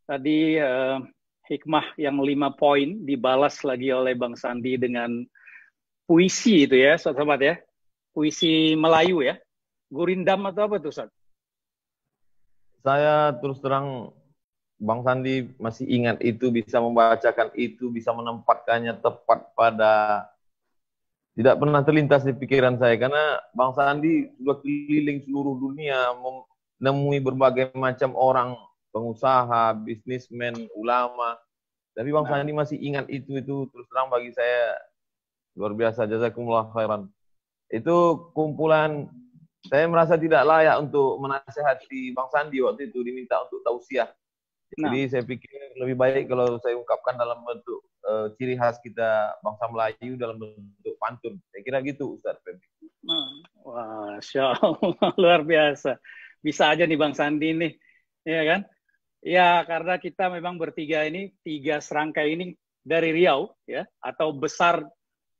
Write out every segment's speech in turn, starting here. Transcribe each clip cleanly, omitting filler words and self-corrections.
Tadi hikmah yang 5 poin dibalas lagi oleh Bang Sandi dengan puisi itu ya, sobat ya. Puisi Melayu ya. Gurindam atau apa tuh, Ustaz? Saya terus terang Bang Sandi masih ingat itu, bisa membacakan itu, bisa menempatkannya tepat pada, tidak pernah terlintas di pikiran saya, karena Bang Sandi sudah keliling seluruh dunia, menemui berbagai macam orang, pengusaha, bisnismen, ulama, tapi Bang Sandi masih ingat itu terus terang bagi saya luar biasa. Jazakumullah khairan. Itu kumpulan, saya merasa tidak layak untuk menasehati Bang Sandi waktu itu, diminta untuk tausiah. Jadi saya pikir lebih baik kalau saya ungkapkan dalam bentuk ciri khas kita bangsa Melayu dalam bentuk pantun. Saya kira gitu, Ustaz Febri. Wah, Masya Allah, luar biasa. Bisa aja nih Bang Sandi nih, ya kan? Ya, karena kita memang bertiga ini, 3 serangkai ini dari Riau, ya, atau besar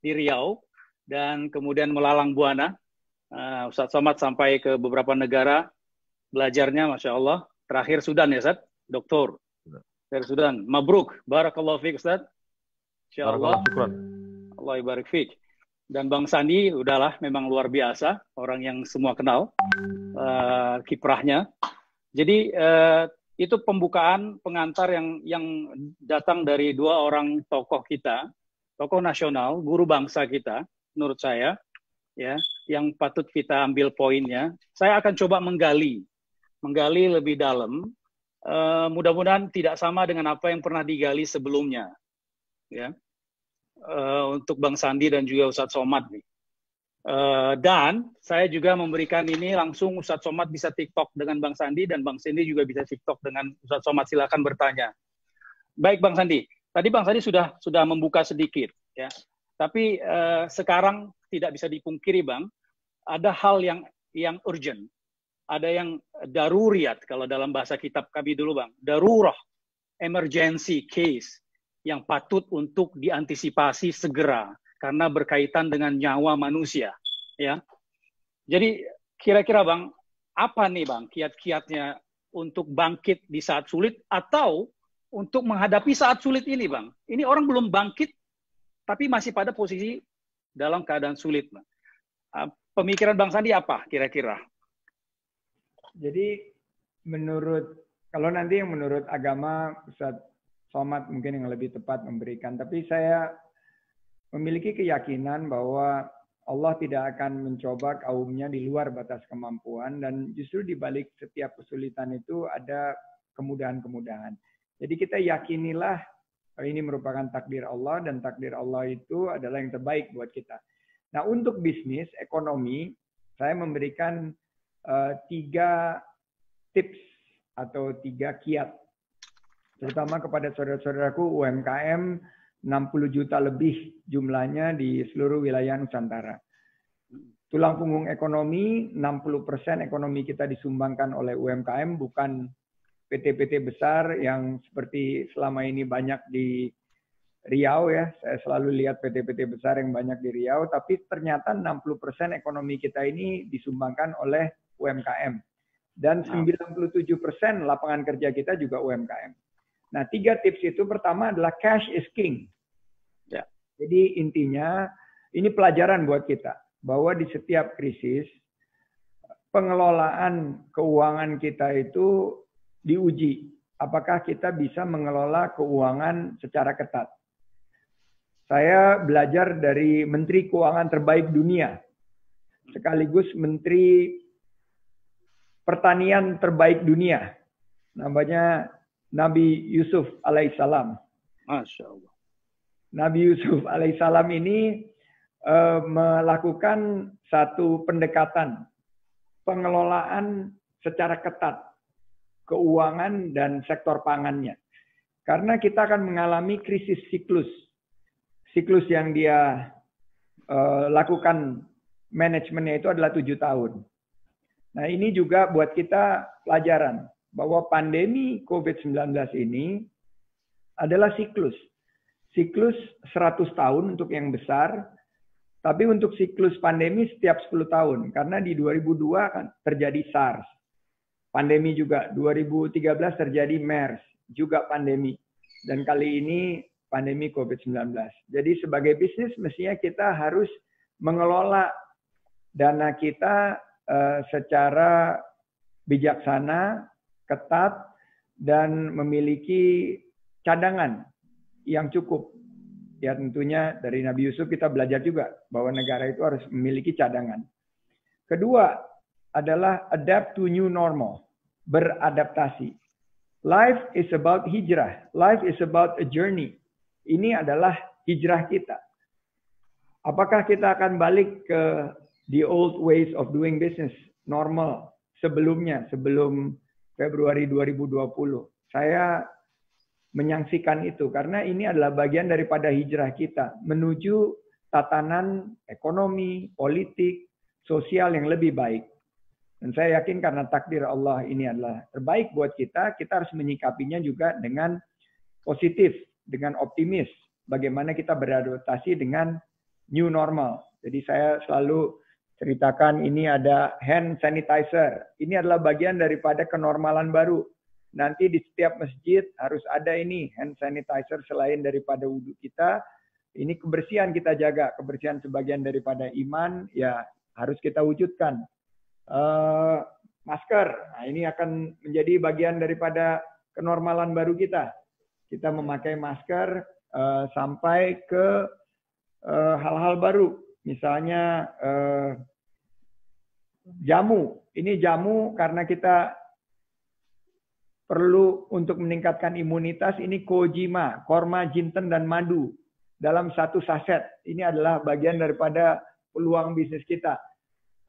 di Riau, dan kemudian melalang buana. Ustadz Somad sampai ke beberapa negara, belajarnya Masya Allah. Terakhir Sudan ya, Ustaz? Doktor dari Sudan. Mabruk, barakallahu fiik, Ustaz. Insyaallah. Allah ibarik fiik. Dan Bang Sandi udahlah memang luar biasa, orang yang semua kenal kiprahnya. Jadi itu pembukaan pengantar yang datang dari 2 orang tokoh kita, tokoh nasional, guru bangsa kita, menurut saya, ya, yang patut kita ambil poinnya. Saya akan coba menggali lebih dalam. Mudah-mudahan tidak sama dengan apa yang pernah digali sebelumnya, ya, untuk Bang Sandi dan juga Ustadz Somad nih. Dan saya juga memberikan ini langsung, Ustadz Somad bisa TikTok dengan Bang Sandi, dan Bang Sandi juga bisa TikTok dengan Ustadz Somad. Silakan bertanya. Baik Bang Sandi, tadi Bang Sandi sudah membuka sedikit, ya. Tapi sekarang tidak bisa dipungkiri Bang, ada hal yang urgent. Ada yang daruriyat, kalau dalam bahasa kitab kami dulu Bang, darurah, emergency case, yang patut untuk diantisipasi segera, karena berkaitan dengan nyawa manusia. Ya. Jadi kira-kira Bang, apa nih Bang kiat-kiatnya untuk bangkit di saat sulit, atau untuk menghadapi saat sulit ini Bang? Ini orang belum bangkit, tapi masih pada posisi dalam keadaan sulit Bang. Pemikiran Bang Sandi apa kira-kira? Jadi kalau nanti yang menurut agama Ustadz Somad mungkin yang lebih tepat memberikan, tapi saya memiliki keyakinan bahwa Allah tidak akan mencoba kaumnya di luar batas kemampuan, dan justru di balik setiap kesulitan itu ada kemudahan-kemudahan. Jadi kita yakinilah ini merupakan takdir Allah, dan takdir Allah itu adalah yang terbaik buat kita. Nah, untuk bisnis, ekonomi, saya memberikan 3 tips atau 3 kiat, terutama kepada saudara-saudaraku UMKM 60 juta lebih jumlahnya di seluruh wilayah Nusantara. Tulang punggung ekonomi, 60% ekonomi kita disumbangkan oleh UMKM, bukan PT-PT besar yang seperti selama ini banyak di Riau ya. Saya selalu lihat PT-PT besar yang banyak di Riau, tapi ternyata 60% ekonomi kita ini disumbangkan oleh UMKM. Dan 97% lapangan kerja kita juga UMKM. Nah, 3 tips itu, pertama adalah cash is king. Ya. Jadi intinya, ini pelajaran buat kita, bahwa di setiap krisis, pengelolaan keuangan kita itu diuji. Apakah kita bisa mengelola keuangan secara ketat. Saya belajar dari Menteri Keuangan terbaik dunia, sekaligus Menteri Pertanian terbaik dunia, namanya Nabi Yusuf alaihissalam. Masya Allah. Nabi Yusuf alaihissalam ini melakukan satu pendekatan pengelolaan secara ketat keuangan dan sektor pangannya. Karena kita akan mengalami krisis siklus. Siklus yang dia lakukan manajemennya itu adalah 7 tahun. Nah, ini juga buat kita pelajaran bahwa pandemi COVID-19 ini adalah siklus. Siklus 100 tahun untuk yang besar, tapi untuk siklus pandemi setiap 10 tahun. Karena di 2002 kan terjadi SARS. Pandemi juga, 2013 terjadi MERS. juga pandemi. Dan kali ini pandemi COVID-19. Jadi sebagai bisnis mestinya kita harus mengelola dana kita secara bijaksana, ketat, dan memiliki cadangan yang cukup. Ya tentunya dari Nabi Yusuf kita belajar juga bahwa negara itu harus memiliki cadangan. Kedua adalah adapt to new normal, beradaptasi. Life is about hijrah. Life is about a journey. Ini adalah hijrah kita. Apakah kita akan balik ke the old ways of doing business, normal, sebelumnya, sebelum Februari 2020? Saya menyaksikan itu karena ini adalah bagian daripada hijrah kita menuju tatanan ekonomi, politik, sosial yang lebih baik. Dan saya yakin karena takdir Allah ini adalah terbaik buat kita, kita harus menyikapinya juga dengan positif, dengan optimis. Bagaimana kita beradaptasi dengan new normal. Jadi saya selalu ceritakan ini ada hand sanitizer. Ini adalah bagian daripada kenormalan baru. Nanti di setiap masjid harus ada ini hand sanitizer selain daripada wudhu kita. Ini kebersihan kita jaga, kebersihan sebagian daripada iman ya harus kita wujudkan. Masker, nah ini akan menjadi bagian daripada kenormalan baru kita. Kita memakai masker sampai ke hal-hal baru, misalnya jamu. Ini jamu karena kita perlu untuk meningkatkan imunitas. Ini kojima, korma, jinten, dan madu dalam satu saset. Ini adalah bagian daripada peluang bisnis kita.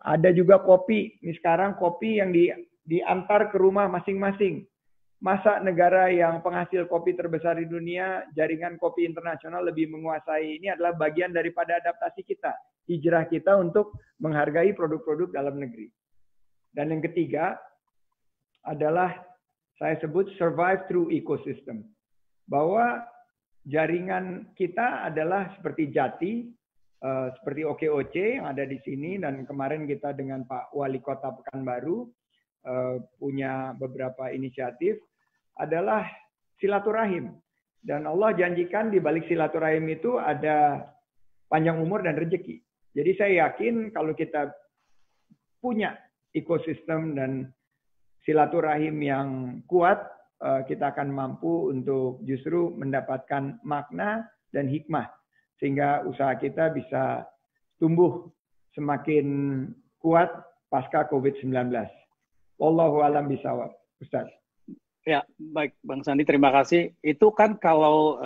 Ada juga kopi. Ini sekarang kopi yang diantar ke rumah masing-masing. Masa negara yang penghasil kopi terbesar di dunia, jaringan kopi internasional lebih menguasai. Ini adalah bagian daripada adaptasi kita. Hijrah kita untuk menghargai produk-produk dalam negeri. Dan yang ketiga adalah saya sebut survive through ecosystem. Bahwa jaringan kita adalah seperti Jati, seperti OKOC yang ada di sini, dan kemarin kita dengan Pak Wali Kota Pekanbaru punya beberapa inisiatif, adalah silaturahim. Dan Allah janjikan di balik silaturahim itu ada panjang umur dan rezeki. Jadi saya yakin kalau kita punya ekosistem dan silaturahim yang kuat, kita akan mampu untuk justru mendapatkan makna dan hikmah. Sehingga usaha kita bisa tumbuh semakin kuat pasca COVID-19. Wallahu a'lam bishawab, Ustaz. Ya, baik Bang Sandi, terima kasih. Itu kan kalau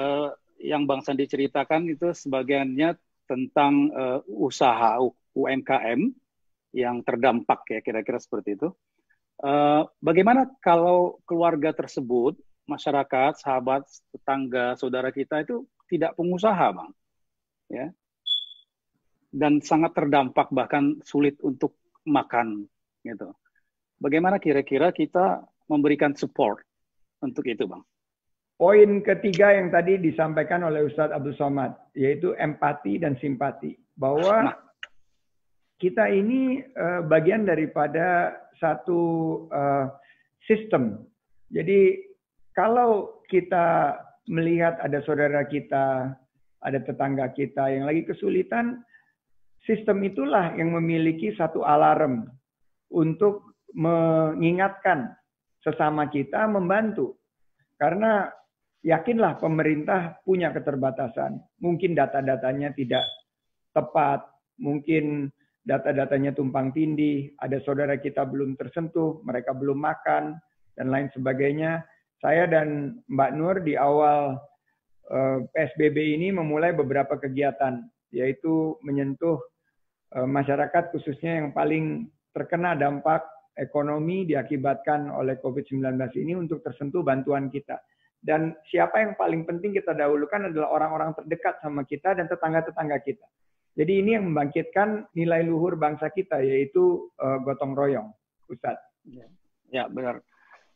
yang Bang Sandi ceritakan itu sebagiannya tentang usaha UMKM yang terdampak ya, kira-kira seperti itu. Bagaimana kalau keluarga tersebut, masyarakat, sahabat, tetangga, saudara kita itu tidak pengusaha, Bang? Ya, dan sangat terdampak bahkan sulit untuk makan gitu. Bagaimana kira-kira kita memberikan support untuk itu, Bang? Poin ketiga yang tadi disampaikan oleh Ustadz Abdul Somad, yaitu empati dan simpati, bahwa kita ini bagian daripada satu sistem. Jadi kalau kita melihat ada saudara kita, ada tetangga kita yang lagi kesulitan, sistem itulah yang memiliki satu alarm untuk mengingatkan sesama kita membantu. Karena yakinlah pemerintah punya keterbatasan. Mungkin data-datanya tidak tepat, mungkin data-datanya tumpang tindih, ada saudara kita belum tersentuh, mereka belum makan, dan lain sebagainya. Saya dan Mbak Nur di awal PSBB ini memulai beberapa kegiatan, yaitu menyentuh masyarakat khususnya yang paling terkena dampak ekonomi diakibatkan oleh COVID-19 ini untuk tersentuh bantuan kita. Dan siapa yang paling penting kita dahulukan adalah orang-orang terdekat sama kita dan tetangga-tetangga kita. Jadi ini yang membangkitkan nilai luhur bangsa kita, yaitu gotong royong, Ustadz. Ya, benar.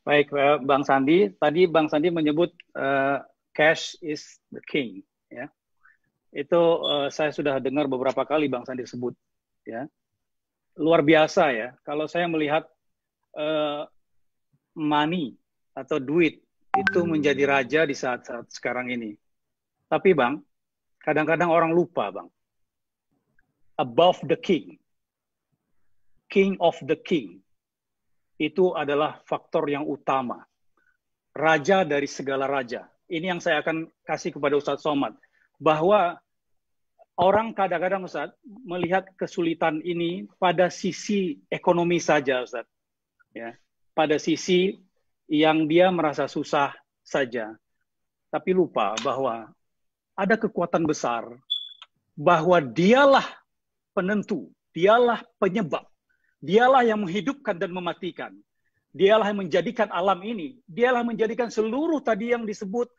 Baik, Bang Sandi. Tadi Bang Sandi menyebut cash is the king. Ya, itu saya sudah dengar beberapa kali Bang Sandi sebut. Ya, luar biasa ya. Kalau saya melihat money atau duit itu menjadi raja di saat-saat sekarang ini. Tapi Bang, kadang-kadang orang lupa Bang. Above the king, king of the king, itu adalah faktor yang utama. Raja dari segala raja. Ini yang saya akan kasih kepada Ustadz Somad. Bahwa orang kadang-kadang Ustadz melihat kesulitan ini pada sisi ekonomi saja Ustadz. Ya, pada sisi yang dia merasa susah saja. Tapi lupa bahwa ada kekuatan besar, bahwa dialah penentu, dialah penyebab, dialah yang menghidupkan dan mematikan. Dialah yang menjadikan alam ini, dialah menjadikan seluruh tadi yang disebut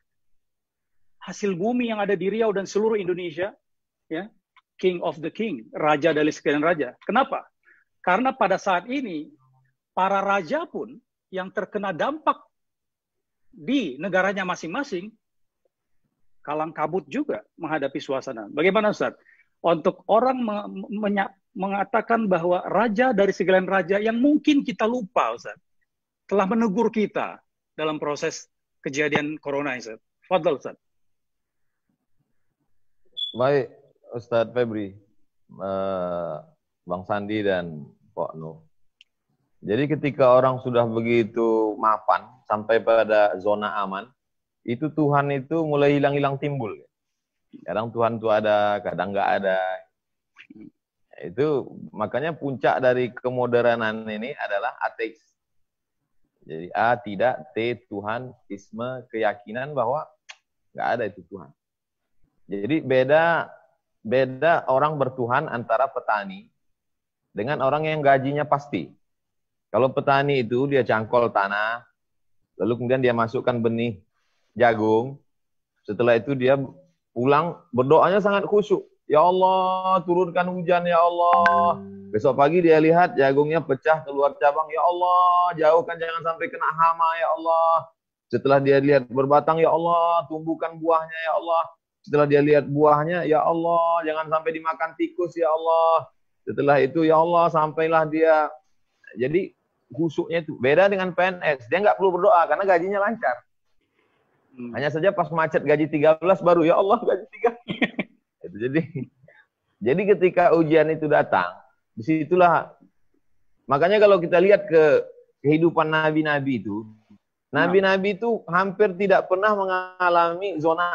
hasil bumi yang ada di Riau dan seluruh Indonesia, ya, King of the King, raja dari sekian raja. Kenapa? Karena pada saat ini para raja pun yang terkena dampak di negaranya masing-masing kalang kabut juga menghadapi suasana. Bagaimana Ustaz? Untuk orang mengatakan bahwa raja dari segala raja yang mungkin kita lupa Ustaz, telah menegur kita dalam proses kejadian corona Ustaz. Fadhal Ustaz. Baik Ustadz Febri, Bang Sandi dan Pak Nuh. Jadi ketika orang sudah begitu mapan sampai pada zona aman, itu Tuhan itu mulai hilang-hilang timbul. Kadang Tuhan itu ada, kadang nggak ada. Itu makanya puncak dari kemoderanan ini adalah ateis. Jadi A tidak, T Tuhan, isme, keyakinan bahwa nggak ada itu Tuhan. Jadi beda orang bertuhan antara petani dengan orang yang gajinya pasti. Kalau petani itu dia cangkol tanah, lalu kemudian dia masukkan benih jagung, setelah itu dia pulang berdoanya sangat khusyuk. Ya Allah, turunkan hujan ya Allah. Besok pagi dia lihat jagungnya pecah keluar cabang. Ya Allah, jauhkan jangan sampai kena hama ya Allah. Setelah dia lihat berbatang, ya Allah, tumbuhkan buahnya ya Allah. Setelah dia lihat buahnya, ya Allah, jangan sampai dimakan tikus ya Allah. Setelah itu, ya Allah, sampailah dia. Jadi khusyuknya itu beda dengan PNS. Dia nggak perlu berdoa karena gajinya lancar. Hanya saja pas macet gaji 13 baru, ya Allah gaji 13. Jadi ketika ujian itu datang, disitulah, makanya kalau kita lihat ke kehidupan nabi-nabi itu, nabi-nabi itu hampir tidak pernah mengalami zona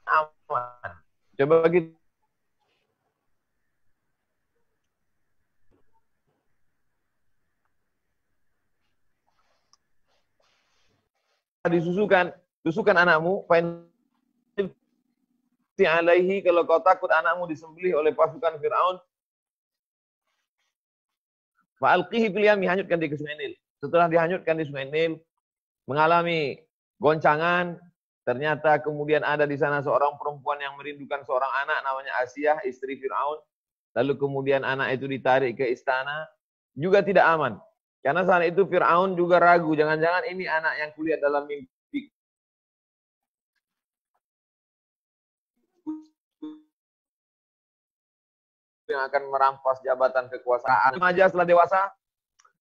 aman. Coba kita susukan anakmu, alaihi, kalau kau takut anakmu disembelih oleh pasukan Fir'aun, fa'alqihi fil yami, hanyutkan di Sungai Nil. Setelah dihanyutkan di Sungai Nil, mengalami goncangan, ternyata kemudian ada di sana seorang perempuan yang merindukan seorang anak namanya Asiyah, istri Fir'aun. Lalu kemudian anak itu ditarik ke istana, juga tidak aman. Karena saat itu Fir'aun juga ragu, jangan-jangan ini anak yang kulihat dalam mimpi. Yang akan merampas jabatan kekuasaan. Remaja setelah dewasa,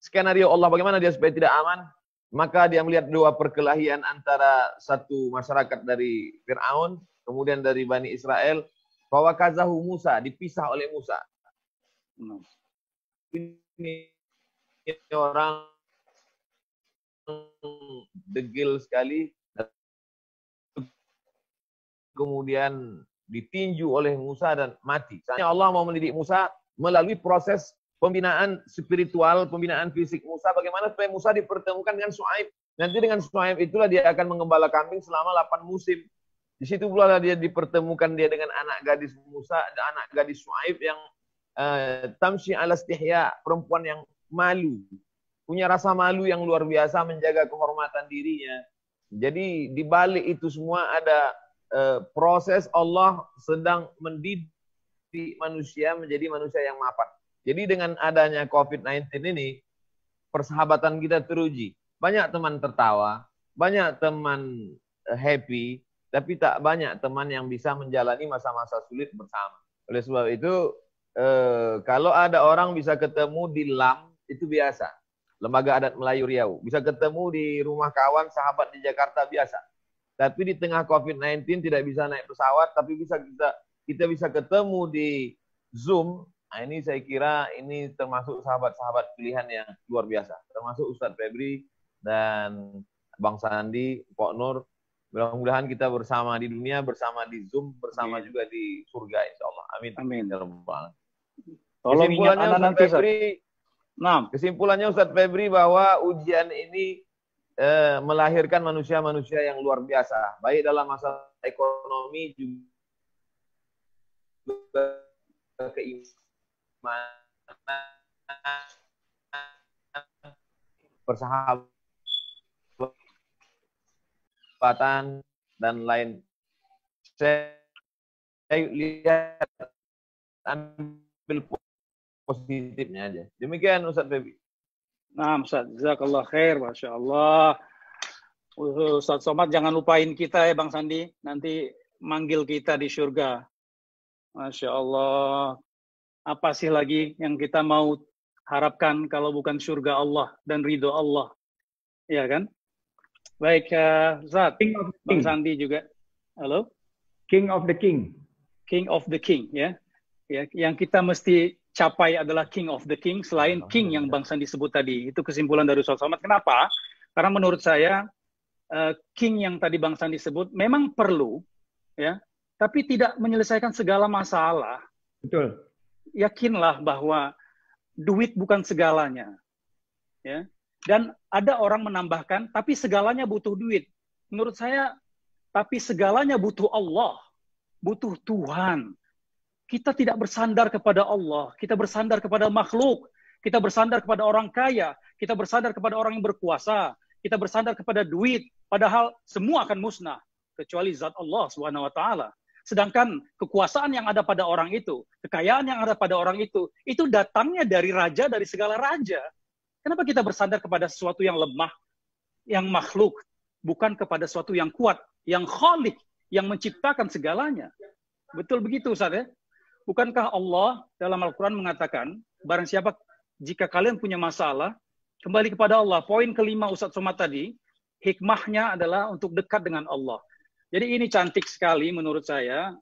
skenario Allah bagaimana dia supaya tidak aman, maka dia melihat dua perkelahian antara satu masyarakat dari Fir'aun, kemudian dari Bani Israel, bahwa kazahu Musa, dipisah oleh Musa. Ini orang degil sekali, kemudian ditinju oleh Musa dan mati. Soalnya Allah mau mendidik Musa melalui proses pembinaan spiritual, pembinaan fisik Musa, bagaimana supaya Musa dipertemukan dengan Syuaib. Nanti dengan Syuaib itulah dia akan mengembala kambing selama 8 musim. Di situ pula dia dipertemukan dia dengan anak gadis Musa, anak gadis Syuaib yang tamshi ala istihya, perempuan yang malu, punya rasa malu yang luar biasa, menjaga kehormatan dirinya. Jadi di balik itu semua ada proses Allah sedang mendidik manusia menjadi manusia yang mapan. Jadi dengan adanya COVID-19 ini, persahabatan kita teruji. Banyak teman tertawa, banyak teman happy, tapi tak banyak teman yang bisa menjalani masa-masa sulit bersama. Oleh sebab itu, kalau ada orang bisa ketemu di LAM, itu biasa. Lembaga Adat Melayu Riau. Bisa ketemu di rumah kawan, sahabat di Jakarta biasa. Tapi di tengah COVID-19 tidak bisa naik pesawat, tapi kita bisa ketemu di Zoom. Nah, ini saya kira ini termasuk sahabat-sahabat pilihan yang luar biasa. Termasuk Ustadz Febri dan Bang Sandi, Pak Nur. Mudah-mudahan kita bersama di dunia, bersama di Zoom, bersama juga di surga insya Allah. Amin. Amin. Tolong ingat anak nanti, kesimpulannya Ustadz Febri bahwa ujian ini melahirkan manusia-manusia yang luar biasa, baik dalam masalah ekonomi juga keimanan, persahabatan dan lain. Saya lihat ambil positifnya aja. Demikian Ustadz Febri. Nah, Ustadz, jazakallah khair, Masya Allah. Ustadz Somad, jangan lupain kita ya Bang Sandi, nanti manggil kita di surga. Masya Allah. Apa sih lagi yang kita mau harapkan kalau bukan surga Allah dan ridho Allah? Ya kan? Baik, Ustadz, Bang Sandi juga. Halo? King of the King. King of the King, ya. Yang kita mesti capai adalah King of the King selain King yang Bang Sandi sebut tadi. Itu kesimpulan dari Ustadz Somad. Kenapa? Karena menurut saya King yang tadi Bang Sandi sebut memang perlu, ya, tapi tidak menyelesaikan segala masalah. Betul. Yakinlah bahwa duit bukan segalanya, ya. Dan ada orang menambahkan, tapi segalanya butuh duit. Menurut saya, tapi segalanya butuh Allah, butuh Tuhan. Kita tidak bersandar kepada Allah, kita bersandar kepada makhluk, kita bersandar kepada orang kaya, kita bersandar kepada orang yang berkuasa, kita bersandar kepada duit, padahal semua akan musnah kecuali zat Allah Subhanahu wa taala. Sedangkan kekuasaan yang ada pada orang itu, kekayaan yang ada pada orang itu datangnya dari raja, dari segala raja. Kenapa kita bersandar kepada sesuatu yang lemah, yang makhluk, bukan kepada sesuatu yang kuat, yang khalik, yang menciptakan segalanya? Betul begitu, Ustaz ya? Bukankah Allah dalam Al-Quran mengatakan, barang siapa jika kalian punya masalah, kembali kepada Allah. Poin kelima Ustadz Somad tadi, hikmahnya adalah untuk dekat dengan Allah. Jadi ini cantik sekali menurut saya,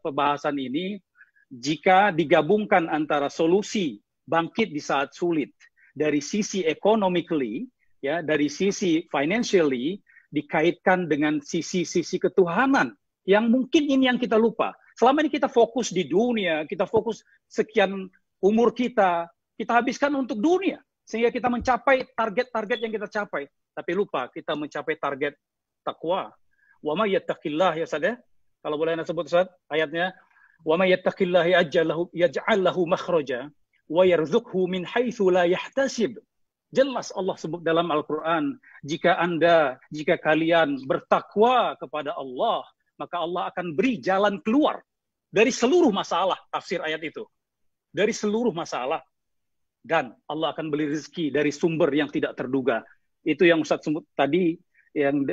pembahasan ini, jika digabungkan antara solusi bangkit di saat sulit, dari sisi economically, ya, dari sisi financially, dikaitkan dengan sisi-sisi ketuhanan, yang mungkin ini yang kita lupa. Selama ini kita fokus di dunia, kita fokus sekian umur kita habiskan untuk dunia. Sehingga kita mencapai target-target yang kita capai. Tapi lupa kita mencapai target takwa. Wa may yattaqillah, ya Ustaz ya. Kalau boleh Anda sebut Ustaz ayatnya. Wa may yattaqillah yaj'al lahu makhraja wa yarzuqhu min haitsu la yahtasib. Jelas Allah sebut dalam Al-Quran, jika kalian bertakwa kepada Allah, maka Allah akan beri jalan keluar dari seluruh masalah. Tafsir ayat itu. Dari seluruh masalah. Dan Allah akan beri rezeki dari sumber yang tidak terduga. Itu yang Ustaz sebut tadi, yang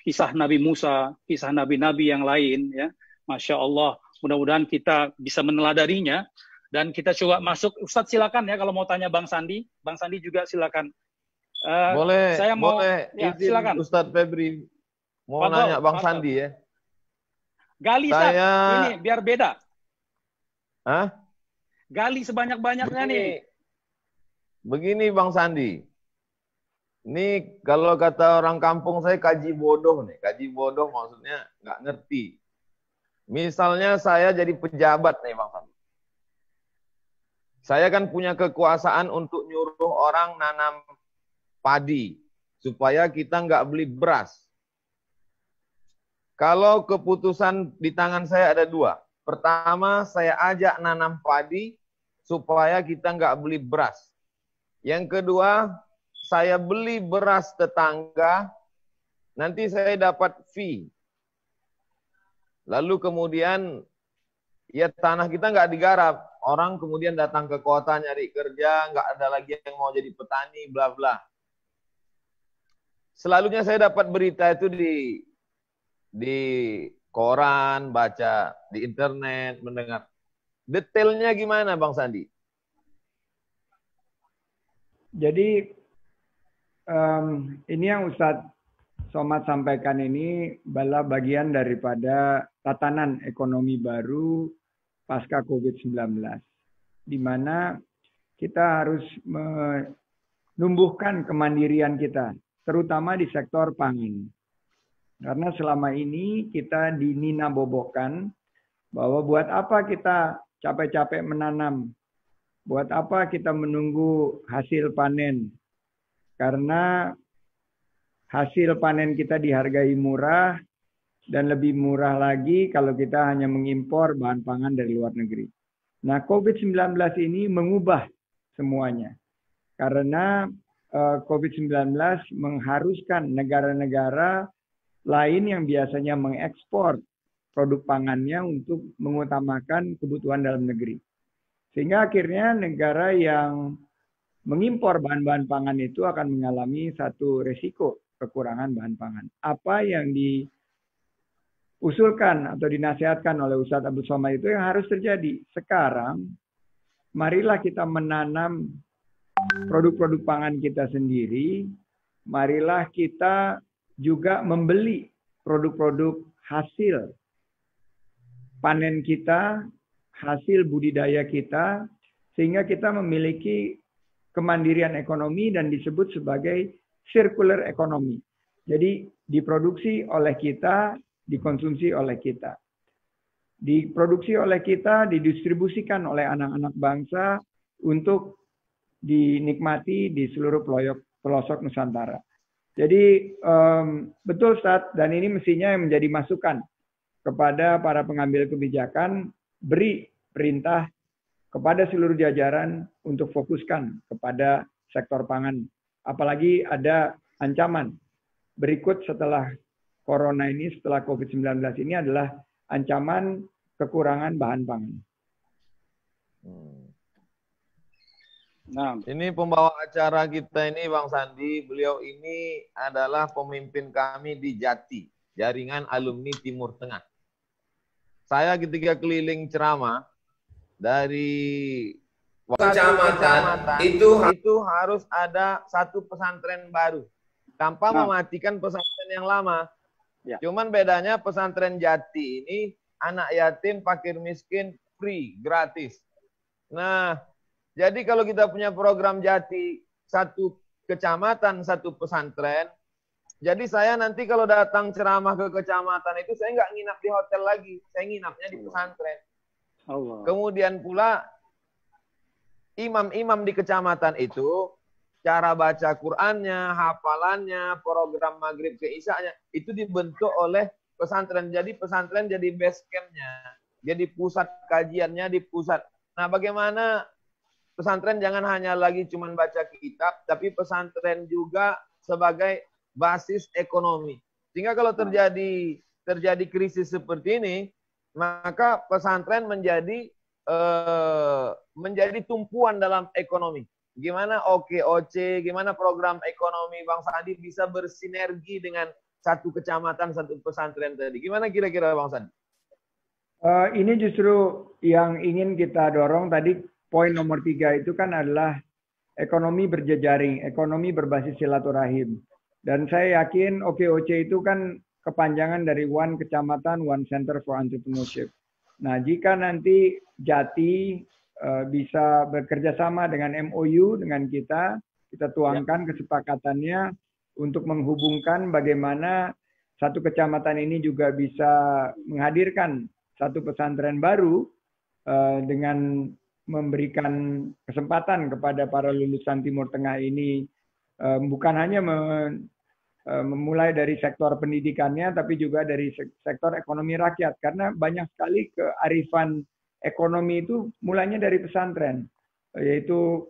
kisah Nabi Musa, kisah Nabi-Nabi yang lain. Ya. Masya Allah, mudah-mudahan kita bisa meneladarinya. Dan kita coba masuk. Ustaz silakan ya kalau mau tanya Bang Sandi. Bang Sandi juga silakan. Boleh, saya mau, ya, silakan. Ustaz Febri mau nanya Bang Sandi ya. Gali, ini biar beda. Hah? Gali sebanyak-banyaknya nih. Begini Bang Sandi. Ini kalau kata orang kampung saya kaji bodoh nih. Kaji bodoh maksudnya nggak ngerti. Misalnya saya jadi pejabat nih Bang Sandi. Saya kan punya kekuasaan untuk nyuruh orang nanam padi. Supaya kita nggak beli beras. Kalau keputusan di tangan saya ada dua. Pertama, saya ajak nanam padi supaya kita nggak beli beras. Yang kedua, saya beli beras tetangga, nanti saya dapat fee. Lalu kemudian, ya tanah kita nggak digarap. Orang kemudian datang ke kota nyari kerja, nggak ada lagi yang mau jadi petani, bla bla. Selalunya saya dapat berita itu di koran, baca di internet, mendengar. Detailnya gimana Bang Sandi? Jadi ini yang Ustadz Somad sampaikan ini adalah bagian daripada tatanan ekonomi baru pasca COVID-19, di mana kita harus menumbuhkan kemandirian kita, terutama di sektor pangan. Karena selama ini kita dinina-bobokkan bahwa buat apa kita capek-capek menanam, buat apa kita menunggu hasil panen, karena hasil panen kita dihargai murah, dan lebih murah lagi kalau kita hanya mengimpor bahan pangan dari luar negeri. Nah, COVID-19 ini mengubah semuanya. Karena COVID-19 mengharuskan negara-negara lain yang biasanya mengekspor produk pangannya untuk mengutamakan kebutuhan dalam negeri. Sehingga akhirnya negara yang mengimpor bahan-bahan pangan itu akan mengalami satu resiko kekurangan bahan pangan. Apa yang diusulkan atau dinasihatkan oleh Ustadz Abdul Somad itu yang harus terjadi. Sekarang, marilah kita menanam produk-produk pangan kita sendiri. Marilah kita juga membeli produk-produk hasil panen kita, hasil budidaya kita, sehingga kita memiliki kemandirian ekonomi dan disebut sebagai circular economy. Jadi diproduksi oleh kita, dikonsumsi oleh kita. Diproduksi oleh kita, didistribusikan oleh anak-anak bangsa untuk dinikmati di seluruh pelosok Nusantara. Jadi betul Ustadz, dan ini mestinya yang menjadi masukan kepada para pengambil kebijakan, beri perintah kepada seluruh jajaran untuk fokuskan kepada sektor pangan. Apalagi ada ancaman berikut setelah corona ini, setelah COVID-19 ini adalah ancaman kekurangan bahan pangan. Nah, ini pembawa acara kita ini Bang Sandi, beliau ini adalah pemimpin kami di Jati, Jaringan Alumni Timur Tengah. Saya ketika keliling ceramah dari kecamatan itu harus ada satu pesantren baru tanpa mematikan pesantren yang lama. Ya. Cuman bedanya pesantren Jati ini anak yatim, fakir miskin, free, gratis. Nah, jadi kalau kita punya program Jati, satu kecamatan, satu pesantren, jadi saya nanti kalau datang ceramah ke kecamatan itu, saya nggak nginap di hotel lagi, saya nginapnya di pesantren. Allah. Kemudian pula, imam-imam di kecamatan itu, cara baca Qur'annya, hafalannya, program maghrib ke isya'nya, itu dibentuk oleh pesantren. Jadi pesantren jadi base camp-nya, jadi pusat kajiannya di pusat. Nah, bagaimana pesantren jangan hanya lagi cuman baca kitab, tapi pesantren juga sebagai basis ekonomi. Sehingga kalau terjadi krisis seperti ini, maka pesantren menjadi tumpuan dalam ekonomi. Gimana OKOC, gimana program ekonomi Bang Sandi bisa bersinergi dengan satu kecamatan, satu pesantren tadi. Gimana kira-kira Bang Sandi? Ini justru yang ingin kita dorong tadi. Poin nomor 3 itu kan adalah ekonomi berjejaring, ekonomi berbasis silaturahim. Dan saya yakin OKOC itu kan kepanjangan dari One Kecamatan, One Center for Entrepreneurship. Nah, jika nanti Jati bisa bekerja sama dengan MOU dengan kita tuangkan kesepakatannya untuk menghubungkan bagaimana satu kecamatan ini juga bisa menghadirkan satu pesantren baru dengan memberikan kesempatan kepada para lulusan Timur Tengah ini bukan hanya memulai dari sektor pendidikannya, tapi juga dari sektor ekonomi rakyat. Karena banyak sekali kearifan ekonomi itu mulainya dari pesantren, yaitu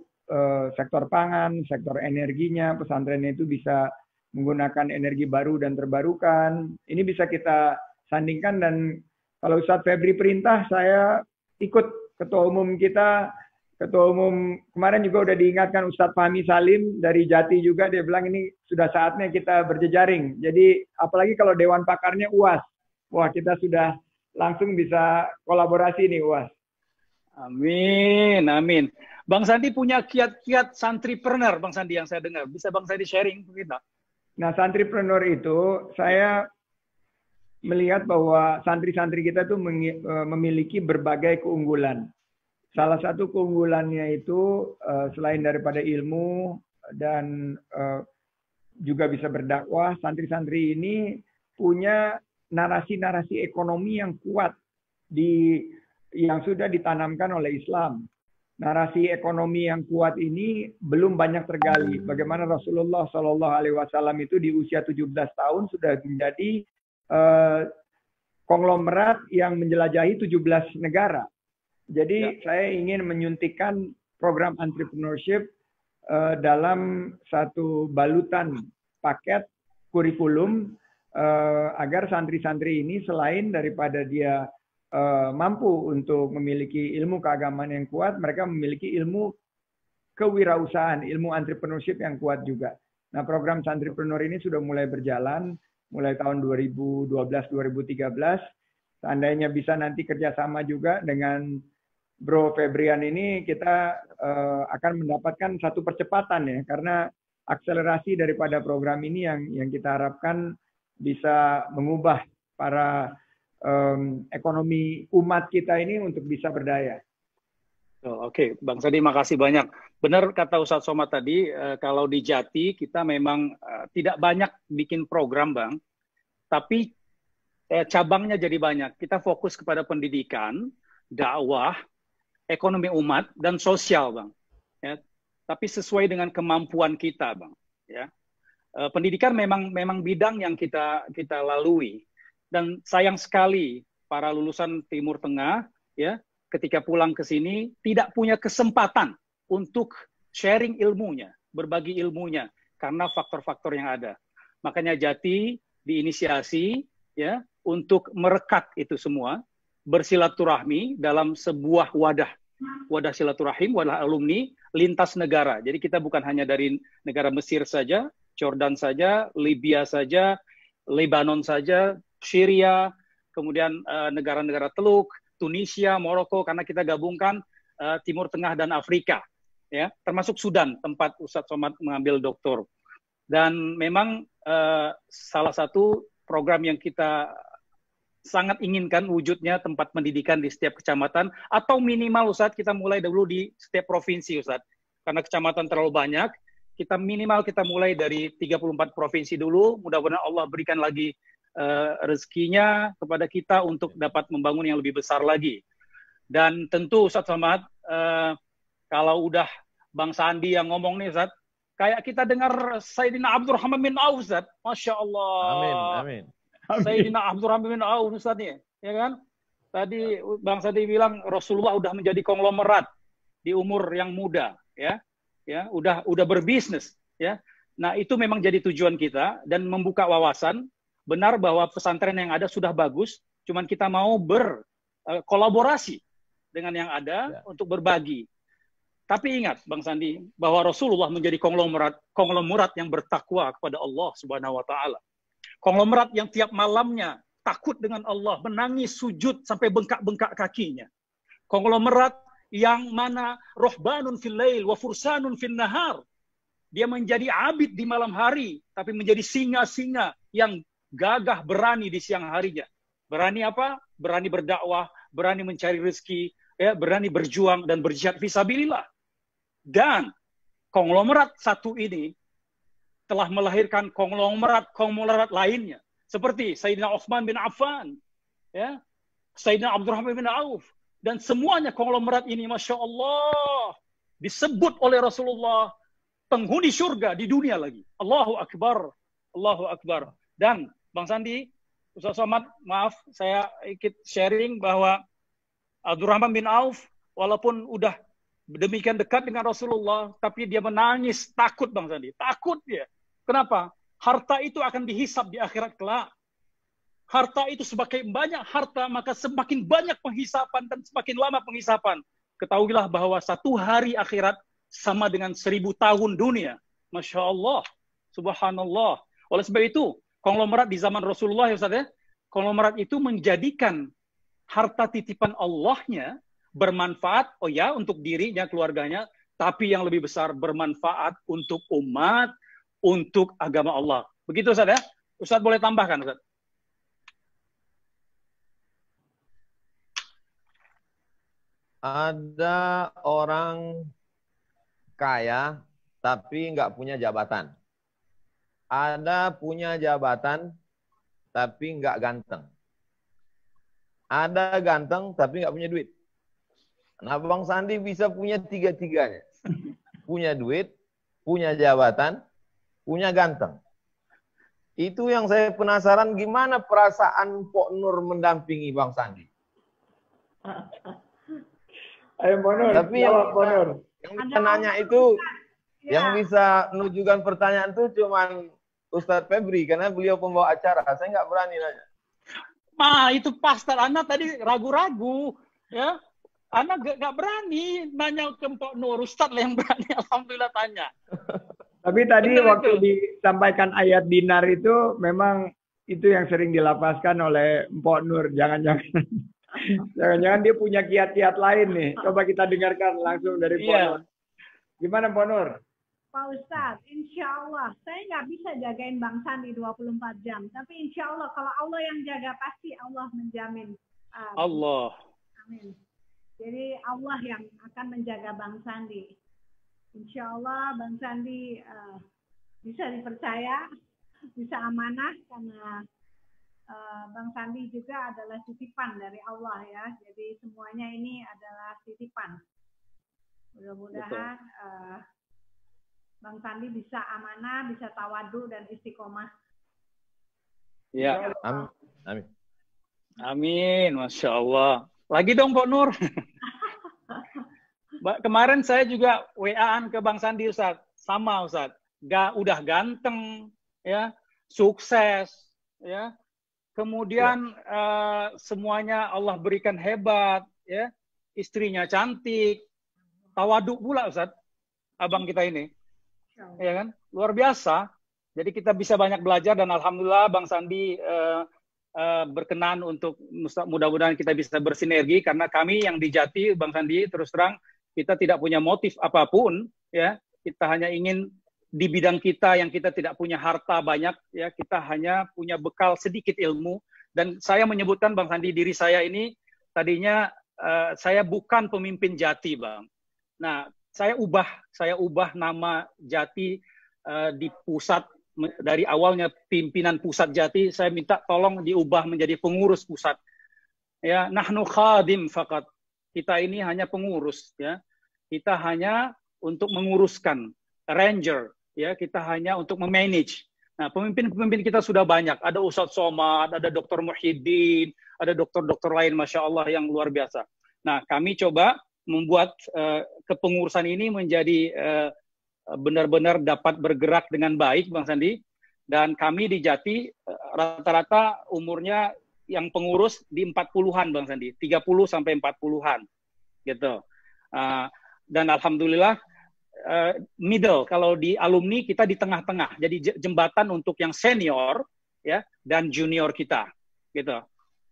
sektor pangan, sektor energinya. Pesantrennya itu bisa menggunakan energi baru dan terbarukan. Ini bisa kita sandingkan, dan kalau Ustadz Febri perintah, saya ikut Ketua Umum kita, Ketua Umum kemarin juga udah diingatkan Ustadz Fahmi Salim dari Jati juga, dia bilang ini sudah saatnya kita berjejaring. Jadi apalagi kalau Dewan Pakarnya UAS, wah kita sudah langsung bisa kolaborasi nih UAS. Amin, amin. Bang Sandi punya kiat-kiat santripreneur, Bang Sandi, yang saya dengar. Bisa Bang Sandi sharing ke kita? Nah, santripreneur itu saya melihat bahwa santri-santri kita tuh memiliki berbagai keunggulan. Salah satu keunggulannya itu selain daripada ilmu dan juga bisa berdakwah, santri-santri ini punya narasi-narasi ekonomi yang kuat yang sudah ditanamkan oleh Islam. Narasi ekonomi yang kuat ini belum banyak tergali. Bagaimana Rasulullah Shallallahu Alaihi Wasallam itu di usia 17 tahun sudah menjadi konglomerat yang menjelajahi 17 negara. Jadi saya ingin menyuntikkan program entrepreneurship dalam satu balutan paket kurikulum agar santri-santri ini selain daripada dia mampu untuk memiliki ilmu keagamaan yang kuat, mereka memiliki ilmu kewirausahaan, ilmu entrepreneurship yang kuat juga. Nah, program Santripreneur ini sudah mulai berjalan mulai tahun 2012-2013. Seandainya bisa nanti kerjasama juga dengan Bro Febrian ini, kita akan mendapatkan satu percepatan ya, karena akselerasi daripada program ini yang kita harapkan bisa mengubah para ekonomi umat kita ini untuk bisa berdaya. Oke, Bang Sandi, makasih banyak. Benar kata Ustadz Somad tadi, kalau di Jati kita memang tidak banyak bikin program, Bang, tapi cabangnya jadi banyak. Kita fokus kepada pendidikan, dakwah, ekonomi umat, dan sosial, Bang. Ya, tapi sesuai dengan kemampuan kita, Bang. Ya, pendidikan memang bidang yang kita lalui. Dan sayang sekali para lulusan Timur Tengah ya ketika pulang ke sini tidak punya kesempatan untuk sharing ilmunya, berbagi ilmunya karena faktor-faktor yang ada. Makanya Jati diinisiasi ya untuk merekat itu semua, bersilaturahmi dalam sebuah wadah silaturahim, wadah alumni lintas negara. Jadi kita bukan hanya dari negara Mesir saja, Jordan saja, Libya saja, Lebanon saja, Syria, kemudian negara-negara Teluk, Tunisia, Maroko, karena kita gabungkan Timur Tengah dan Afrika, ya, termasuk Sudan, tempat Ustadz Somad mengambil doktor. Dan memang salah satu program yang kita sangat inginkan wujudnya tempat pendidikan di setiap kecamatan, atau minimal Ustadz kita mulai dulu di setiap provinsi Ustadz, karena kecamatan terlalu banyak, kita mulai dari 34 provinsi dulu, mudah-mudahan Allah berikan lagi rezekinya kepada kita untuk dapat membangun yang lebih besar lagi. Dan tentu Ustadz Somad, kalau udah Bang Sandi yang ngomong nih Ustadz, kayak kita dengar Sayyidina Abdurrahman bin Auf Ustadz, Masya Allah. Amin. Sayyidina Abdurrahman bin Auf Ustadz nih, ya kan? Tadi Bang Sandi bilang Rasulullah udah menjadi konglomerat di umur yang muda, ya udah berbisnis, ya. Nah itu memang jadi tujuan kita dan membuka wawasan. Benar bahwa pesantren yang ada sudah bagus, cuman kita mau berkolaborasi dengan yang ada untuk berbagi. Tapi ingat, Bang Sandi, bahwa Rasulullah menjadi konglomerat yang bertakwa kepada Allah Subhanahu wa Ta'ala. Konglomerat yang tiap malamnya takut dengan Allah, menangis sujud sampai bengkak-bengkak kakinya. Konglomerat yang mana rohbanun fil lail wa fursanun fil nahar. Dia menjadi abid di malam hari, tapi menjadi singa-singa yang gagah berani di siang harinya. Berani apa? Berani berdakwah, berani mencari rezeki, ya, berani berjuang dan berjihad fisabilillah. Dan konglomerat satu ini telah melahirkan konglomerat lainnya, seperti Sayyidina Utsman bin Affan, ya, Sayyidina Abdurrahman bin Auf, dan semuanya konglomerat ini, Masya Allah, disebut oleh Rasulullah penghuni surga di dunia lagi. Allahu Akbar, Allahu Akbar. Dan Bang Sandi, Ustaz Somad, maaf, saya ikut sharing bahwa Abdurrahman bin Auf, walaupun udah demikian dekat dengan Rasulullah, tapi dia menangis, takut Bang Sandi, takut dia. Kenapa? Harta itu akan dihisab di akhirat kelak. Harta itu semakin banyak harta, maka semakin banyak penghisapan dan semakin lama penghisapan. Ketahuilah bahwa satu hari akhirat sama dengan 1000 tahun dunia. Masya Allah, subhanallah. Oleh sebab itu, konglomerat di zaman Rasulullah, ya Ustaz, ya, konglomerat itu menjadikan harta titipan Allahnya bermanfaat, oh ya, untuk dirinya, keluarganya, tapi yang lebih besar bermanfaat untuk umat, untuk agama Allah. Begitu Ustaz ya? Ustaz boleh tambahkan Ustaz? Ada orang kaya tapi nggak punya jabatan. Ada punya jabatan tapi nggak ganteng. Ada ganteng tapi nggak punya duit. Nah, Bang Sandi bisa punya tiga-tiganya. Punya duit, punya jabatan, punya ganteng. Itu yang saya penasaran, gimana perasaan Pok Nur mendampingi Bang Sandi. Ayo Ponur, Tapi Ponur. Yang bisa nanya itu, yang bisa menunjukkan pertanyaan itu cuman Ustadz Febri, karena beliau pembawa acara. Saya nggak berani nanya. Itu pastor Ana tadi ragu-ragu, ya. Ana nggak berani nanya ke Pok Nur. Ustadz lah yang berani, alhamdulillah tanya. Tapi tadi waktu disampaikan ayat dinar itu, memang itu yang sering dilapaskan oleh Pok Nur. Jangan-jangan dia punya kiat-kiat lain nih. Coba kita dengarkan langsung dari Pok Nur. Gimana Pok Nur? Pak Ustadz, insya Allah saya nggak bisa jagain Bang Sandi 24 jam. Tapi insya Allah kalau Allah yang jaga pasti Allah menjamin. Allah. Amin. Jadi Allah yang akan menjaga Bang Sandi. Insya Allah Bang Sandi bisa dipercaya, bisa amanah karena Bang Sandi juga adalah titipan dari Allah ya. Jadi semuanya ini adalah titipan. Mudah-mudahan Bang Sandi bisa amanah, bisa tawadu dan istiqomah. Ya, amin. Amin, Masya Allah. Lagi dong Pok Nur. Kemarin saya juga WA-an ke Bang Sandi Ustaz. Sama Ustaz. Udah ganteng, ya, sukses, ya. Kemudian semuanya Allah berikan hebat, ya. Istrinya cantik. Tawaduk pula Ustaz. Abang kita ini. Ya kan? Luar biasa. Jadi kita bisa banyak belajar dan alhamdulillah Bang Sandi berkenan untuk mudah-mudahan kita bisa bersinergi karena kami yang di Jati, Bang Sandi, terus terang kita tidak punya motif apapun, ya. Kita hanya ingin di bidang kita yang kita tidak punya harta banyak, ya. Kita hanya punya bekal sedikit ilmu. Dan saya menyebutkan Bang Sandi, diri saya ini tadinya saya bukan pemimpin Jati, Bang. Nah, saya ubah nama Jati di pusat. Dari awalnya pimpinan pusat Jati, saya minta tolong diubah menjadi pengurus pusat. Ya, nahnu khadim fakat. Kita ini hanya pengurus, ya. Kita hanya untuk menguruskan, ranger, ya. Kita hanya untuk memanage. Nah, pemimpin-pemimpin kita sudah banyak. Ada Ustadz Somad, ada Dr. Muhyiddin, ada dokter-dokter lain, Masya Allah, yang luar biasa. Nah, kami coba membuat kepengurusan ini menjadi benar-benar dapat bergerak dengan baik, Bang Sandi. Dan kami di Jati rata-rata umurnya yang pengurus di 40-an, Bang Sandi. 30 sampai 40-an. Gitu. Dan alhamdulillah middle, kalau di alumni kita di tengah-tengah. Jadi jembatan untuk yang senior, ya, dan junior kita. Gitu.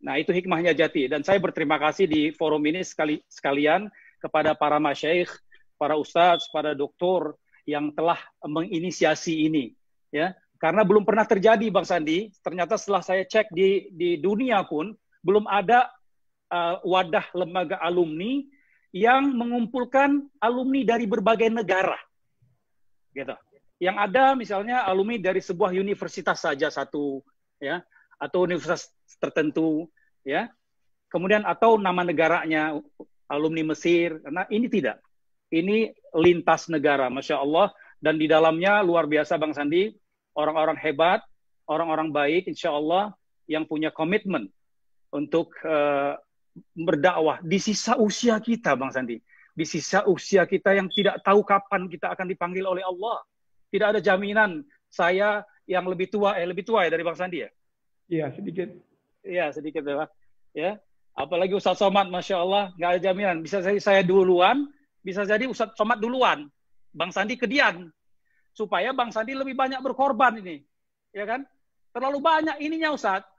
Nah, itu hikmahnya Jati. Dan saya berterima kasih di forum ini sekalian kepada para masyaikh, para ustadz, para doktor yang telah menginisiasi ini, ya. Karena belum pernah terjadi, Bang Sandi. Ternyata setelah saya cek di dunia pun belum ada wadah lembaga alumni yang mengumpulkan alumni dari berbagai negara, gitu. Yang ada misalnya alumni dari sebuah universitas saja satu, ya, atau universitas tertentu, ya. Kemudian atau nama negaranya alumni Mesir. Karena ini tidak. Ini lintas negara, Masya Allah. Dan di dalamnya luar biasa, Bang Sandi. Orang-orang hebat, orang-orang baik, insya Allah, yang punya komitmen untuk berdakwah di sisa usia kita, Bang Sandi. Di sisa usia kita yang tidak tahu kapan kita akan dipanggil oleh Allah. Tidak ada jaminan saya yang lebih tua ya dari Bang Sandi ya? Iya, sedikit. Iya, sedikit ya, Pak. Ya. Apalagi Ustadz Somad, Masya Allah, nggak ada jaminan. Bisa saya duluan, bisa jadi Ustadz Somad duluan. Bang Sandi kedian. Supaya Bang Sandi lebih banyak berkorban ini. Ya kan? Terlalu banyak ininya, Ustadz.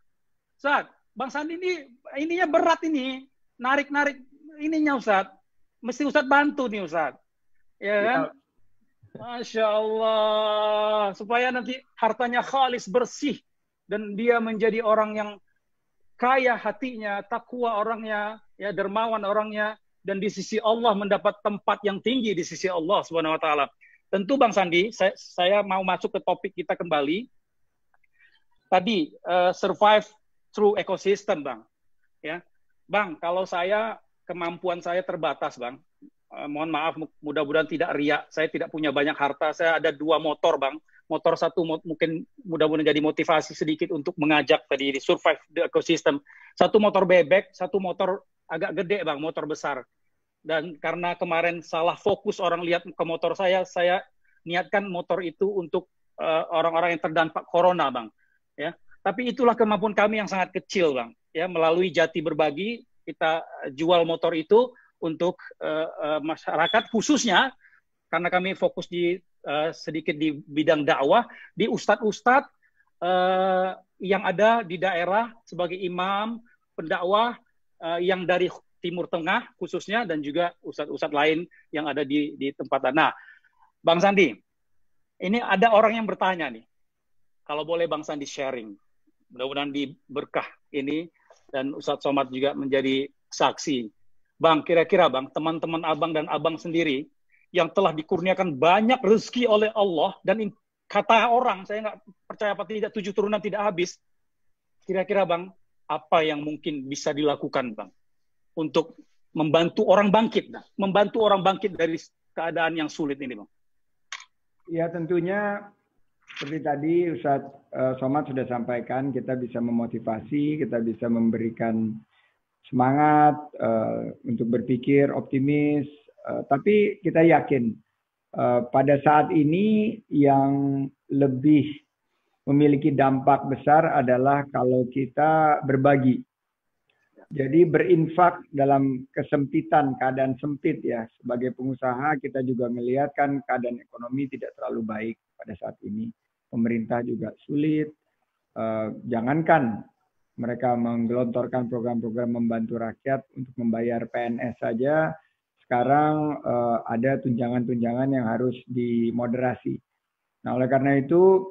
Ustadz, Bang Sandi ini ininya berat ini. Narik-narik ininya Ustadz. Mesti Ustadz bantu nih Ustadz. Ya kan? Ya, Masya Allah. Supaya nanti hartanya khalis, bersih. Dan dia menjadi orang yang kaya hatinya, takwa orangnya, ya dermawan orangnya, dan di sisi Allah mendapat tempat yang tinggi di sisi Allah Subhanahu wa taala. Tentu Bang Sandi, saya mau masuk ke topik kita kembali. Tadi survive through ecosystem, Bang. Ya. Bang, kalau kemampuan saya terbatas, Bang. Mohon maaf, mudah-mudahan tidak riak. Saya tidak punya banyak harta. Saya ada 2 motor, Bang. Motor satu mungkin mudah-mudahan jadi motivasi sedikit untuk mengajak tadi di survive the ecosystem. Satu motor bebek, satu motor agak gede, Bang, motor besar. Dan karena kemarin salah fokus orang lihat ke motor saya niatkan motor itu untuk orang-orang yang terdampak corona, Bang. Ya. Tapi itulah kemampuan kami yang sangat kecil, Bang. Ya, melalui Jati Berbagi kita jual motor itu untuk masyarakat, khususnya karena kami fokus sedikit di bidang dakwah, di ustadz-ustadz yang ada di daerah sebagai imam, pendakwah yang dari Timur Tengah khususnya, dan juga ustadz-ustadz lain yang ada di tempat. Nah, Bang Sandi, ini ada orang yang bertanya nih, kalau boleh Bang Sandi sharing, mudah-mudahan berkah ini, dan Ustadz Somad juga menjadi saksi. Bang, kira-kira Bang, teman-teman Abang dan Abang sendiri yang telah dikurniakan banyak rezeki oleh Allah, dan kata orang, saya nggak percaya apa tidak, 7 turunan tidak habis. Kira-kira Bang, apa yang mungkin bisa dilakukan Bang untuk membantu orang bangkit dari keadaan yang sulit ini, Bang? Ya, tentunya seperti tadi Ustadz Somad sudah sampaikan, kita bisa memotivasi, kita bisa memberikan semangat untuk berpikir optimis, tapi kita yakin pada saat ini yang lebih memiliki dampak besar adalah kalau kita berbagi. Jadi berinfak dalam kesempitan, keadaan sempit ya. Sebagai pengusaha kita juga melihat kan keadaan ekonomi tidak terlalu baik pada saat ini. Pemerintah juga sulit. Jangankan mereka menggelontorkan program-program membantu rakyat untuk membayar PNS saja, sekarang ada tunjangan-tunjangan yang harus dimoderasi. Nah, oleh karena itu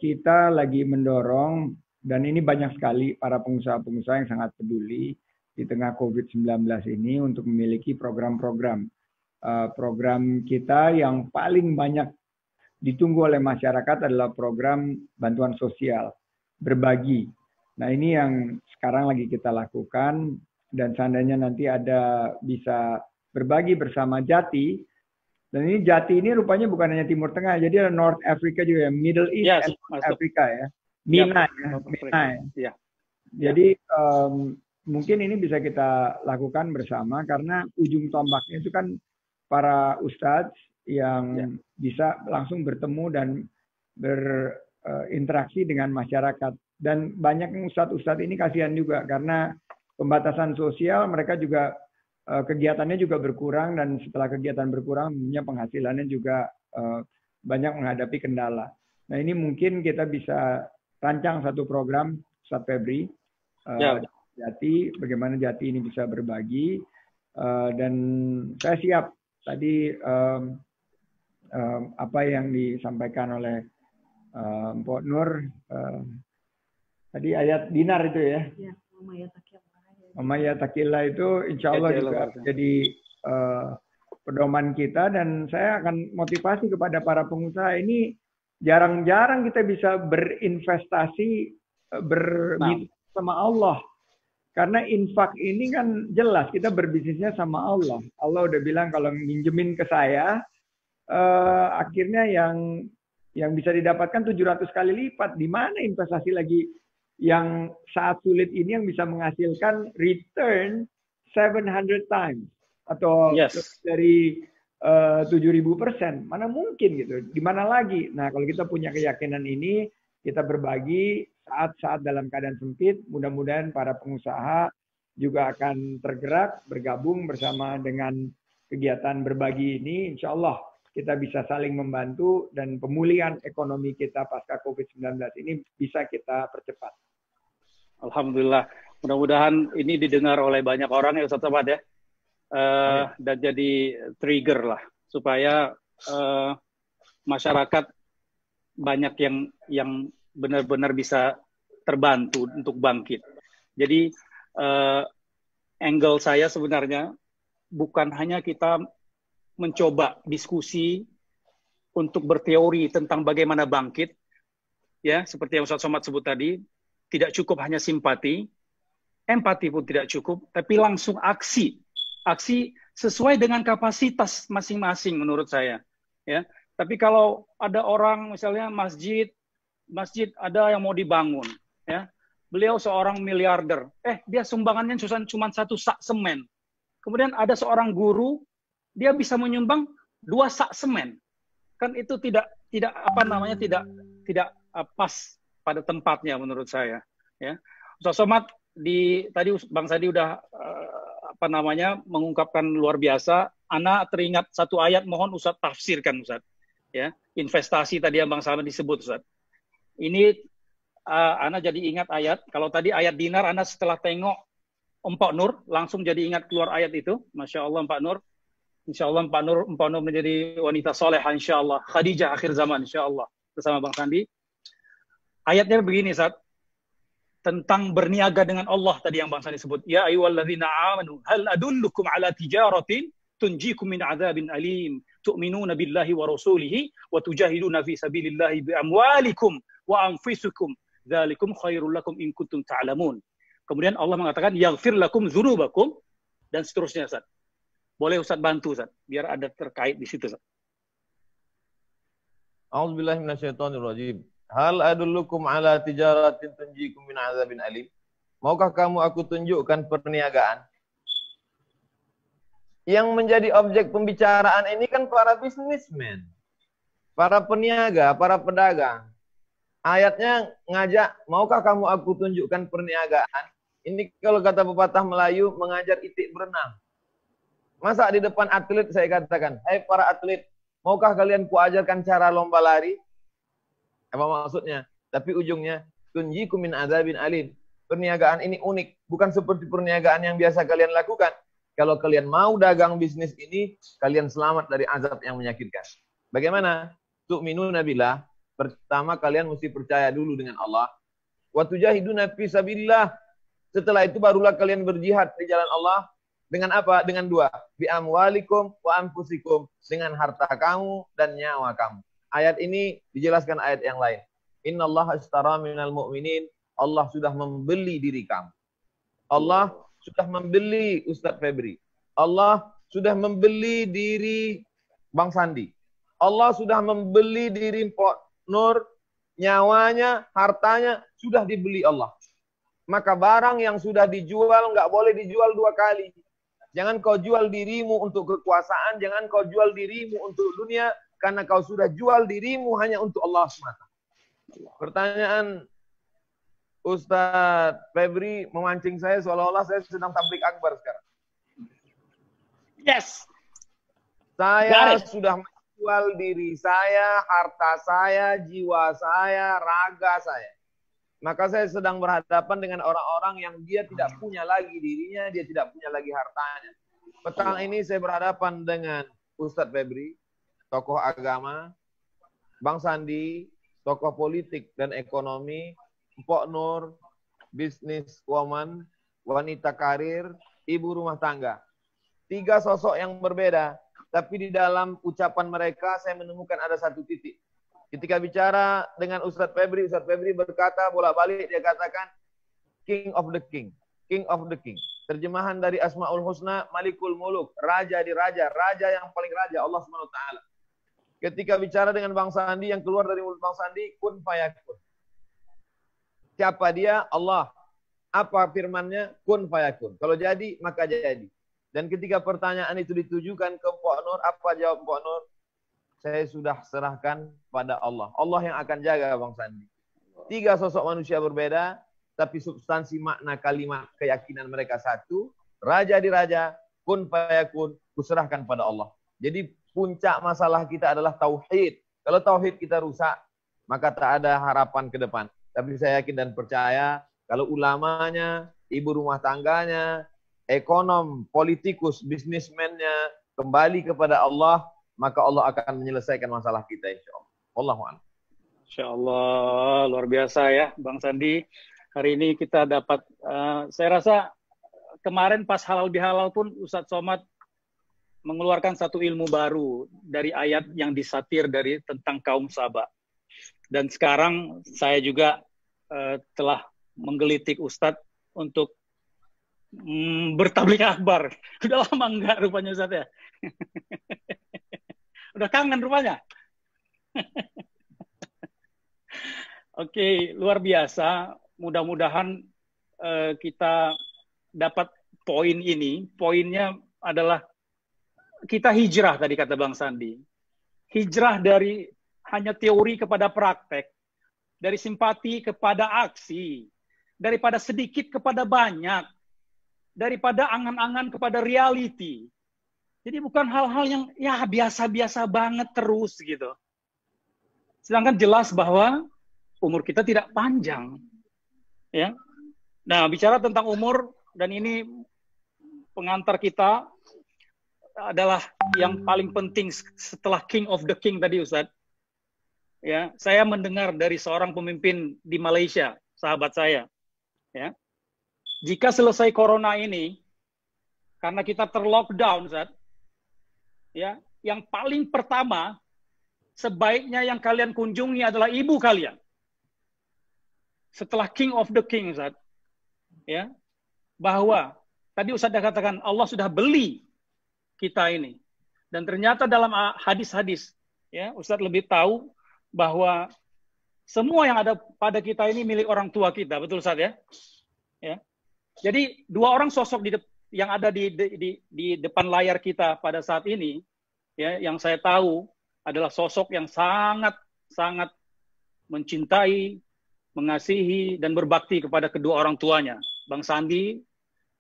kita lagi mendorong, dan ini banyak sekali para pengusaha-pengusaha yang sangat peduli di tengah COVID-19 ini untuk memiliki program-program. Program kita yang paling banyak ditunggu oleh masyarakat adalah program bantuan sosial, berbagi. Nah, ini yang sekarang lagi kita lakukan, dan seandainya nanti ada bisa berbagi bersama Jati, dan ini Jati ini rupanya bukan hanya Timur Tengah, jadi ada North Africa juga ya, Middle East Yes, and North Africa ya. Mina ya, Mina ya. Ya. Jadi mungkin ini bisa kita lakukan bersama, karena ujung tombaknya itu kan para ustadz yang bisa langsung bertemu dan berinteraksi dengan masyarakat. Dan banyak ustadz-ustadz ini kasihan juga, karena pembatasan sosial mereka juga kegiatannya juga berkurang, dan setelah kegiatan berkurang penghasilannya juga banyak menghadapi kendala. Nah, ini mungkin kita bisa rancang satu program, Ustadz Febri, Jati, bagaimana Jati ini bisa berbagi, dan saya siap tadi apa yang disampaikan oleh Mpok Nur, tadi ayat dinar itu ya. Mama ya takillah itu insya Allah juga jadi pedoman kita, dan saya akan motivasi kepada para pengusaha ini. Jarang-jarang kita bisa berinvestasi sama Allah. Karena infak ini kan jelas kita berbisnisnya sama Allah. Allah udah bilang kalau minjemin ke saya, akhirnya yang bisa didapatkan 700 kali lipat. Di mana investasi lagi yang saat sulit ini yang bisa menghasilkan return 700 times atau dari 7.000%, mana mungkin gitu, di mana lagi? Nah, kalau kita punya keyakinan ini, kita berbagi saat-saat dalam keadaan sempit, mudah-mudahan para pengusaha juga akan tergerak, bergabung bersama dengan kegiatan berbagi ini, insya Allah kita bisa saling membantu, dan pemulihan ekonomi kita pasca COVID-19 ini bisa kita percepat. Alhamdulillah, mudah-mudahan ini didengar oleh banyak orang ya Ustadz Somad ya. dan jadi trigger lah supaya masyarakat banyak yang benar-benar bisa terbantu untuk bangkit. Jadi angle saya sebenarnya bukan hanya kita mencoba diskusi untuk berteori tentang bagaimana bangkit, ya seperti yang Ustaz Somad sebut tadi, tidak cukup hanya simpati, empati pun tidak cukup, tapi langsung aksi sesuai dengan kapasitas masing-masing menurut saya, ya. Tapi kalau ada orang misalnya masjid ada yang mau dibangun, ya, beliau seorang miliarder, dia sumbangannya cuma 1 sak semen, kemudian ada seorang guru dia bisa menyumbang 2 sak semen, kan itu tidak pas pada tempatnya menurut saya, ya. Ustaz Somad tadi Bang Sandi udah mengungkapkan luar biasa. Ana teringat satu ayat, mohon Ustaz tafsirkan Ustaz, ya. Investasi tadi yang Bang Somad disebut Ustaz. Ini Ana jadi ingat ayat. Kalau tadi ayat dinar, Ana setelah tengok Mpok Nur langsung jadi ingat keluar ayat itu. Masya Allah Mpok Nur. Insya Allah Mpok Nur menjadi wanita solehah insya Allah. Khadijah akhir zaman insya Allah bersama Bang Sandi. Ayatnya begini Ustaz. Tentang berniaga dengan Allah tadi yang Bang Sandi sebut. Ya ayyuhalladzina amanu hal adullukum ala tijaratin tunjikum min adzabin alim tu'minuna billahi wa rasulihi wa tujahiduna fi sabilillahi bi amwalikum wa anfusikum dzalikum khairul lakum in kuntum ta'lamun. Kemudian Allah mengatakan yaghfir lakum dzunubakum dan seterusnya Ustaz. Boleh Ustaz bantu Ustaz biar ada terkait di situ Ustaz. A'udzubillahi minasyaitonirrajim. Hal adullukum ala tijaratin tunjikum min azabin alim. Maukah kamu aku tunjukkan perniagaan? Yang menjadi objek pembicaraan ini kan para bisnismen, para peniaga, para pedagang. Ayatnya ngajak, maukah kamu aku tunjukkan perniagaan? Ini kalau kata pepatah Melayu, mengajar itik berenang. Masa di depan atlet saya katakan, hai para atlet, maukah kalian kuajarkan cara lomba lari? Apa maksudnya? Tapi ujungnya, tunjikum min adzabin alim. Perniagaan ini unik. Bukan seperti perniagaan yang biasa kalian lakukan. Kalau kalian mau dagang bisnis ini, kalian selamat dari azab yang menyakitkan. Bagaimana? Tu'minuna billah. Pertama, kalian mesti percaya dulu dengan Allah. Wa tujahiduna fi sabilillah. Setelah itu barulah kalian berjihad di jalan Allah. Dengan apa? Dengan 2. Bi amwalikum wa anfusikum. Dengan harta kamu dan nyawa kamu. Ayat ini dijelaskan ayat yang lain. Innallaha ishtara minal mu'minin. Allah sudah membeli diri kamu. Allah sudah membeli Ustadz Febri. Allah sudah membeli diri Bang Sandi. Allah sudah membeli diri Mpok Nur. Nyawanya, hartanya sudah dibeli Allah. Maka barang yang sudah dijual nggak boleh dijual 2 kali. Jangan kau jual dirimu untuk kekuasaan. Jangan kau jual dirimu untuk dunia. Karena kau sudah jual dirimu hanya untuk Allah semata. Pertanyaan Ustadz Febri memancing saya seolah-olah saya sedang tablik akbar sekarang. Yes. Saya sudah menjual diri saya, harta saya, jiwa saya, raga saya. Maka saya sedang berhadapan dengan orang-orang yang dia tidak punya lagi dirinya, dia tidak punya lagi hartanya. Petang ini saya berhadapan dengan Ustadz Febri, tokoh agama, Bang Sandi, tokoh politik dan ekonomi, Mpok Nur, bisnis woman, wanita karir, ibu rumah tangga. 3 sosok yang berbeda, tapi di dalam ucapan mereka saya menemukan ada satu titik. Ketika bicara dengan Ustadz Febri berkata bolak-balik dia katakan King of the King, King of the King. Terjemahan dari Asmaul Husna, Malikul Muluk, raja di raja, raja yang paling raja, Allah Subhanahu wa taala. Ketika bicara dengan Bang Sandi, yang keluar dari mulut Bang Sandi, kun fayakun. Siapa dia? Allah. Apa firmannya? Kun fayakun. Kalau jadi, maka jadi. Dan ketika pertanyaan itu ditujukan ke Mpok Nur, apa jawab Mpok Nur? Saya sudah serahkan pada Allah. Allah yang akan jaga Bang Sandi. 3 sosok manusia berbeda, tapi substansi makna kalimat keyakinan mereka satu. Raja di raja, kun fayakun, kuserahkan pada Allah. Jadi puncak masalah kita adalah tauhid. Kalau tauhid kita rusak, maka tak ada harapan ke depan. Tapi saya yakin dan percaya, kalau ulamanya, ibu rumah tangganya, ekonom, politikus, bisnismennya kembali kepada Allah, maka Allah akan menyelesaikan masalah kita insyaallah. Wallahu a'lam. Insyaallah, luar biasa ya Bang Sandi. Hari ini kita dapat, saya rasa kemarin pas halal bihalal pun Ustadz Somad mengeluarkan satu ilmu baru dari ayat yang disatir dari tentang kaum Saba. Dan sekarang saya juga telah menggelitik Ustadz untuk bertablik akbar. Udah lama enggak rupanya Ustadz ya. Udah kangen rupanya. Oke, luar biasa. Mudah-mudahan kita dapat poin ini. Poinnya adalah kita hijrah tadi kata Bang Sandi. Hijrah dari hanya teori kepada praktek, dari simpati kepada aksi, daripada sedikit kepada banyak, daripada angan-angan kepada reality. Jadi bukan hal-hal yang ya biasa-biasa banget terus gitu. Sedangkan jelas bahwa umur kita tidak panjang. Ya. Nah, bicara tentang umur, dan ini pengantar kita adalah yang paling penting setelah King of the King tadi Ustadz. Ya, saya mendengar dari seorang pemimpin di Malaysia, sahabat saya. Ya, jika selesai corona ini, karena kita terlockdown, Ustadz, ya, yang paling pertama sebaiknya yang kalian kunjungi adalah ibu kalian. Setelah King of the King, Ustadz, ya, bahwa tadi Ustadz dah katakan Allah sudah beli kita ini, dan ternyata dalam hadis-hadis, ya, Ustadz lebih tahu bahwa semua yang ada pada kita ini milik orang tua kita, betul Ustadz ya? Ya. Jadi dua orang sosok yang ada di depan layar kita pada saat ini, ya, yang saya tahu adalah sosok yang sangat mencintai, mengasihi dan berbakti kepada kedua orang tuanya, Bang Sandi,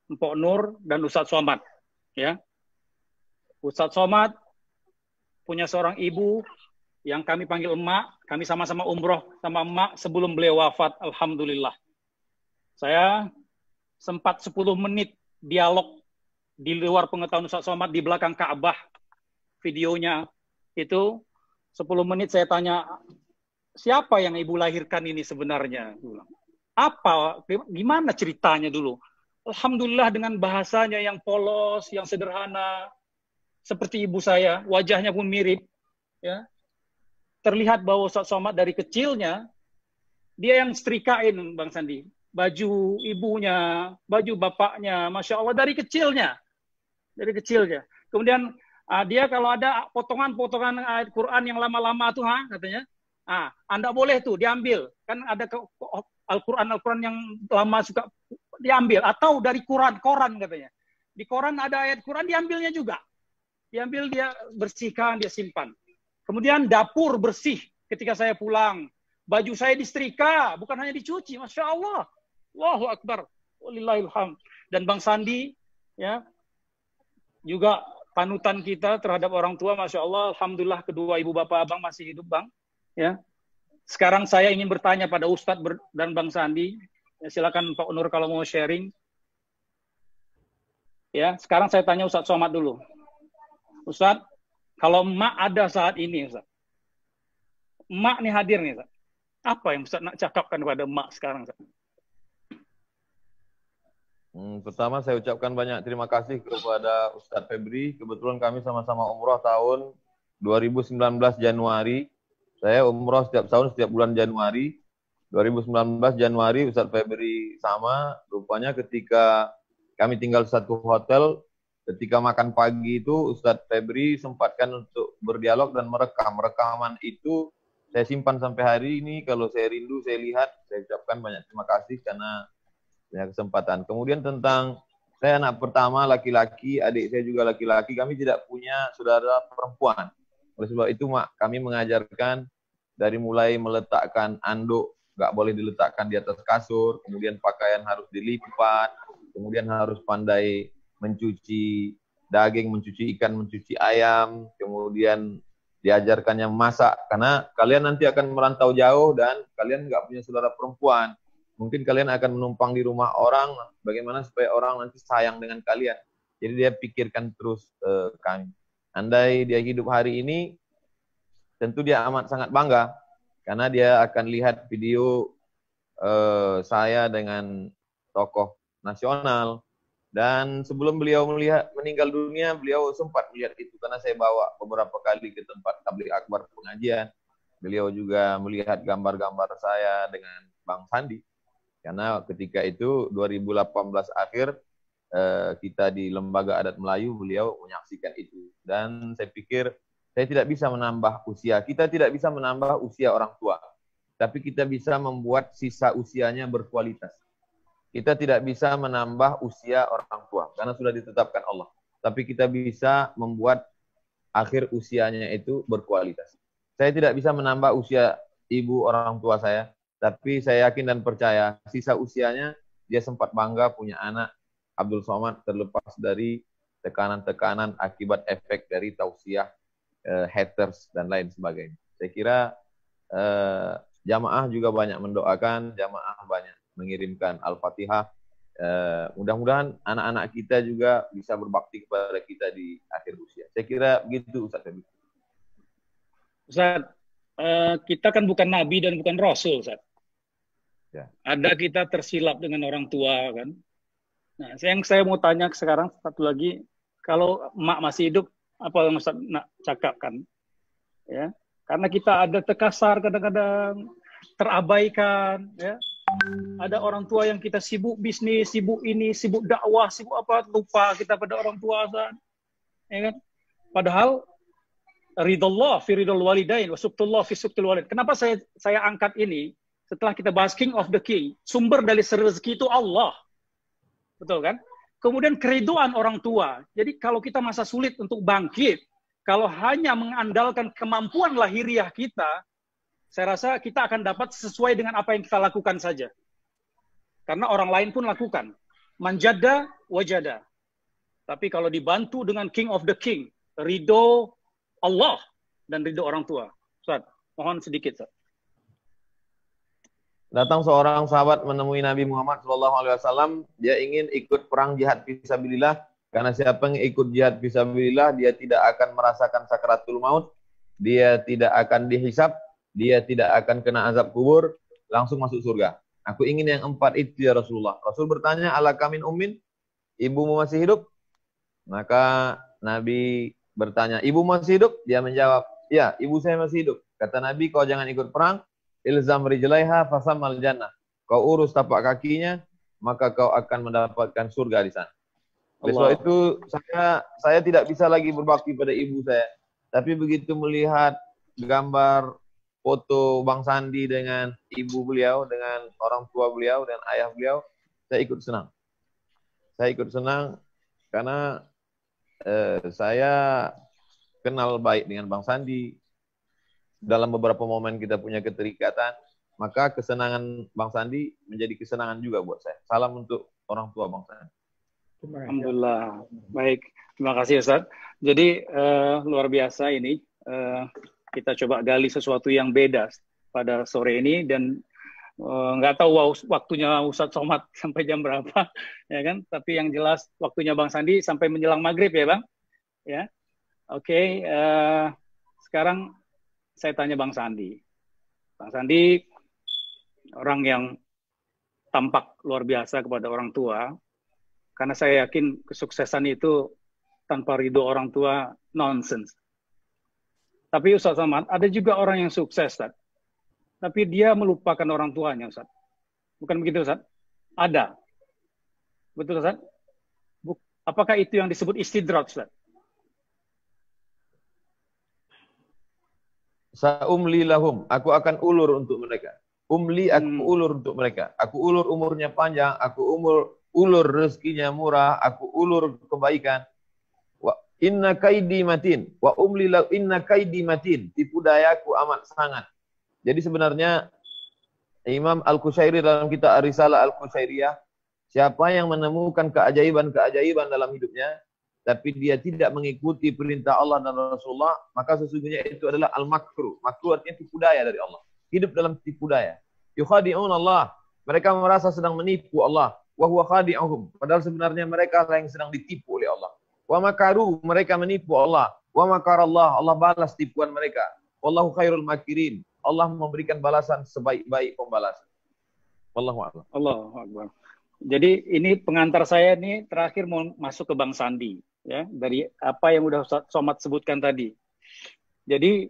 Mpok Nur, dan Ustadz Somad. Ya, Ustadz Somad punya seorang ibu yang kami panggil emak. Kami sama-sama umroh sama emak sebelum beliau wafat, alhamdulillah. Saya sempat 10 menit dialog di luar pengetahuan Ustadz Somad di belakang Ka'bah. Videonya itu 10 menit saya tanya, siapa yang ibu lahirkan ini sebenarnya? Apa, gimana ceritanya dulu? Alhamdulillah dengan bahasanya yang polos, yang sederhana, seperti ibu saya, wajahnya pun mirip. Ya. Terlihat bahwa Ustadz Somad dari kecilnya, dia yang setrikain, Bang Sandi. Baju ibunya, baju bapaknya, Masya Allah, dari kecilnya. Dari kecilnya. Kemudian dia kalau ada potongan-potongan ayat Quran yang lama-lama tuh, katanya, Anda boleh tuh diambil. Kan ada Al-Quran yang lama suka diambil. Atau dari koran katanya. Di koran ada ayat Quran, diambilnya juga. Diambil, dia bersihkan, dia simpan. Kemudian dapur bersih ketika saya pulang. Baju saya disetrika, bukan hanya dicuci. Masya Allah. Allahu Akbar. Walillahilham. Dan Bang Sandi, ya, juga panutan kita terhadap orang tua. Masya Allah. Alhamdulillah kedua ibu bapak abang masih hidup, Bang. Ya. Sekarang saya ingin bertanya pada Ustadz dan Bang Sandi. Ya, silakan Pak Nur kalau mau sharing. Ya, sekarang saya tanya Ustadz Somad dulu. Ustadz, kalau emak ada saat ini, Ustaz. Emak nih hadir nih, Ustaz. Apa yang Ustaz nak cakapkan kepada emak sekarang, Ustaz? Pertama saya ucapkan banyak terima kasih kepada Ustadz Febri. Kebetulan kami sama-sama umroh tahun 2019 Januari. Saya umroh setiap tahun, setiap bulan Januari. 2019 Januari Ustadz Febri sama. Rupanya ketika kami tinggal satu hotel, ketika makan pagi itu Ustadz Febri sempatkan untuk berdialog dan merekam. Rekaman itu saya simpan sampai hari ini. Kalau saya rindu, saya lihat, saya ucapkan banyak terima kasih karena punya kesempatan. Kemudian tentang saya anak pertama laki-laki, adik saya juga laki-laki, kami tidak punya saudara perempuan. Oleh sebab itu kami mengajarkan dari mulai meletakkan anduk, nggak boleh diletakkan di atas kasur, kemudian pakaian harus dilipat, kemudian harus pandai mencuci daging, mencuci ikan, mencuci ayam, kemudian diajarkannya masak, karena kalian nanti akan merantau jauh dan kalian nggak punya saudara perempuan. Mungkin kalian akan menumpang di rumah orang, bagaimana supaya orang nanti sayang dengan kalian. Jadi dia pikirkan terus kami. Andai dia hidup hari ini, tentu dia amat sangat bangga, karena dia akan lihat video saya dengan tokoh nasional. Dan sebelum beliau meninggal dunia, beliau sempat melihat itu, karena saya bawa beberapa kali ke tempat tabligh akbar pengajian. Beliau juga melihat gambar-gambar saya dengan Bang Sandi. Karena ketika itu 2018 akhir kita di Lembaga Adat Melayu, beliau menyaksikan itu. Dan saya pikir saya tidak bisa menambah usia. Kita tidak bisa menambah usia orang tua. Tapi kita bisa membuat sisa usianya berkualitas. Kita tidak bisa menambah usia orang tua karena sudah ditetapkan Allah. Tapi kita bisa membuat akhir usianya itu berkualitas. Saya tidak bisa menambah usia ibu orang tua saya. Tapi saya yakin dan percaya, sisa usianya dia sempat bangga punya anak Abdul Somad, terlepas dari tekanan-tekanan akibat efek dari tausiah, haters, dan lain sebagainya. Saya kira jamaah juga banyak mendoakan, jamaah banyak mengirimkan Al-Fatihah. Mudah-mudahan anak-anak kita juga bisa berbakti kepada kita di akhir usia. Saya kira begitu, Ustaz. Ustaz, kita kan bukan nabi dan bukan rasul, Ustaz. Ya. Ada kita tersilap dengan orang tua kan. Nah, yang saya mau tanya sekarang satu lagi, kalau emak masih hidup, apa yang Ustaz nak cakapkan? Ya, karena kita ada terkasar kadang-kadang, terabaikan, ya. Ada orang tua yang kita sibuk bisnis, sibuk ini, sibuk dakwah, sibuk apa, lupa kita pada orang tua, Ustaz. Ya kan? Padahal ridallah fi ridal walidain wa suktullah fi suktul walid. Kenapa saya angkat ini? Setelah kita bahas King of the King, sumber dari rezeki itu Allah. Betul kan? Kemudian keriduan orang tua. Jadi kalau kita masa sulit untuk bangkit, kalau hanya mengandalkan kemampuan lahiriah kita, saya rasa kita akan dapat sesuai dengan apa yang kita lakukan saja. Karena orang lain pun lakukan. Manjada, wajada. Tapi kalau dibantu dengan King of the King, ridho Allah dan ridho orang tua. Ustaz, mohon sedikit, Ustaz. Datang seorang sahabat menemui Nabi Muhammad SAW. Dia ingin ikut perang jihad fisabilillah. Karena siapa yang ikut jihad fisabilillah, dia tidak akan merasakan sakaratul maut. Dia tidak akan dihisab. Dia tidak akan kena azab kubur. Langsung masuk surga. Aku ingin yang 4 itu ya Rasulullah. Rasul bertanya, ala kamin ummin? Ibumu masih hidup? Maka Nabi bertanya, ibu masih hidup? Dia menjawab, ya, ibu saya masih hidup. Kata Nabi, kau jangan ikut perang. Ilzam rijlaiha fasamal jannah. Kau urus tapak kakinya, maka kau akan mendapatkan surga di sana. Besok itu saya tidak bisa lagi berbakti pada ibu saya. Tapi begitu melihat gambar foto Bang Sandi dengan ibu beliau, dengan orang tua beliau, dan ayah beliau, saya ikut senang. Saya ikut senang karena saya kenal baik dengan Bang Sandi. Dalam beberapa momen kita punya keterikatan, maka kesenangan Bang Sandi menjadi kesenangan juga buat saya. Salam untuk orang tua Bang Sandi. Alhamdulillah. Baik, terima kasih Ustaz. Jadi luar biasa ini. Kita coba gali sesuatu yang beda pada sore ini, dan nggak tahu waktunya Ustaz Somad sampai jam berapa, ya kan? Tapi yang jelas waktunya Bang Sandi sampai menjelang maghrib ya Bang. Ya, oke. Sekarang saya tanya Bang Sandi. Bang Sandi orang yang tampak luar biasa kepada orang tua, karena saya yakin kesuksesan itu tanpa ridho orang tua nonsense. Tapi Ustaz Somad, ada juga orang yang sukses, Ustaz. Tapi dia melupakan orang tuanya, Ustaz. Bukan begitu, Ustaz? Ada. Betul, Ustaz? Apakah itu yang disebut istidrak, Ustaz? Sa'umli lahum, aku akan ulur untuk mereka. Umli, aku ulur untuk mereka. Aku ulur umurnya panjang, aku ulur rezekinya murah, aku ulur kebaikan. Wa inna kaidi matin, wa umli lahu inna kaidi matin. Tipu dayaku amat sangat. Jadi sebenarnya Imam Al-Qushairi dalam kitab Ar-Risalah Al-Qushairiyah, siapa yang menemukan keajaiban-keajaiban dalam hidupnya, tapi dia tidak mengikuti perintah Allah dan Rasulullah, maka sesungguhnya itu adalah al-makru. Makru artinya tipu daya dari Allah. Hidup dalam tipu daya. Yukhadi'un Allah. Mereka merasa sedang menipu Allah. Wa huwa khadi'uhum. Padahal sebenarnya mereka yang sedang ditipu oleh Allah. Wa makaru, mereka menipu Allah. Wa makarallah, Allah balas tipuan mereka. Wallahu khairul makirin. Allah memberikan balasan sebaik-baik pembalasan. Wallahu a'lam. Allahu Akbar. Jadi ini pengantar saya nih terakhir mau masuk ke Bang Sandi, ya, dari apa yang udah Ustaz Somad sebutkan tadi. Jadi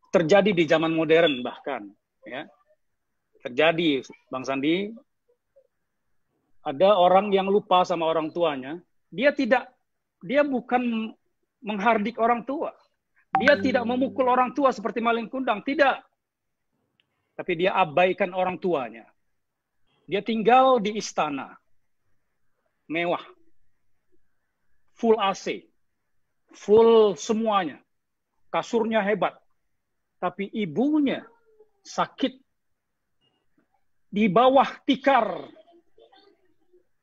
terjadi di zaman modern bahkan, ya, terjadi Bang Sandi, ada orang yang lupa sama orang tuanya. Dia bukan menghardik orang tua, dia tidak memukul orang tua seperti maling kundang, tidak. Tapi dia abaikan orang tuanya. Dia tinggal di istana, mewah, full AC, full semuanya, kasurnya hebat. Tapi ibunya sakit di bawah tikar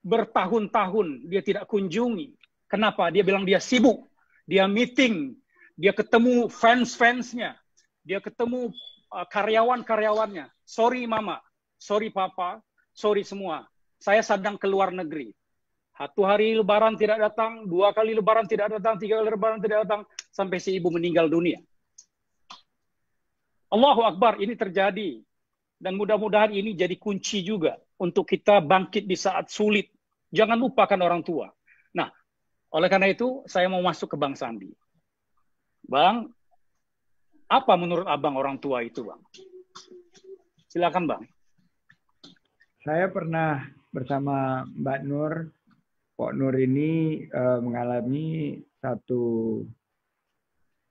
bertahun-tahun, dia tidak kunjungi. Kenapa? Dia bilang dia sibuk, dia meeting, dia ketemu fans-fansnya, dia ketemu karyawan-karyawannya. Sorry mama, sorry papa, sorry semua. Saya sedang keluar negeri. Satu hari lebaran tidak datang, 2 kali lebaran tidak datang, 3 kali lebaran tidak datang, sampai si ibu meninggal dunia. Allahu Akbar, ini terjadi. Dan mudah-mudahan ini jadi kunci juga untuk kita bangkit di saat sulit. Jangan lupakan orang tua. Nah, oleh karena itu, saya mau masuk ke Bang Sandi. Bang, apa menurut Abang orang tua itu, Bang? Silakan, Bang. Saya pernah bersama Mbak Nur. Pok Nur ini mengalami satu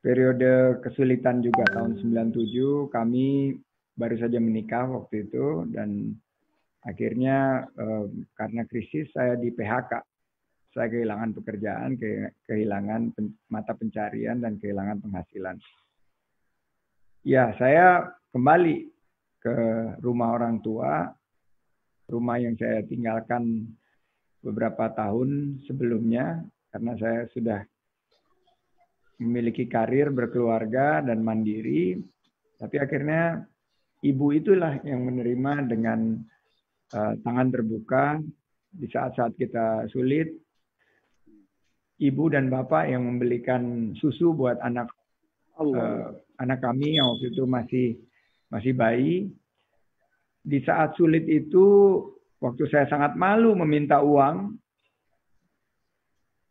periode kesulitan juga tahun 97. Kami baru saja menikah waktu itu dan akhirnya karena krisis saya di PHK. Saya kehilangan pekerjaan, kehilangan mata pencarian dan kehilangan penghasilan. Ya, saya kembali ke rumah orang tua, rumah yang saya tinggalkan beberapa tahun sebelumnya karena saya sudah memiliki karir, berkeluarga dan mandiri. Tapi akhirnya ibu itulah yang menerima dengan tangan terbuka di saat-saat kita sulit. Ibu dan bapak yang membelikan susu buat anak kami yang waktu itu masih bayi. Di saat sulit itu, waktu saya sangat malu meminta uang,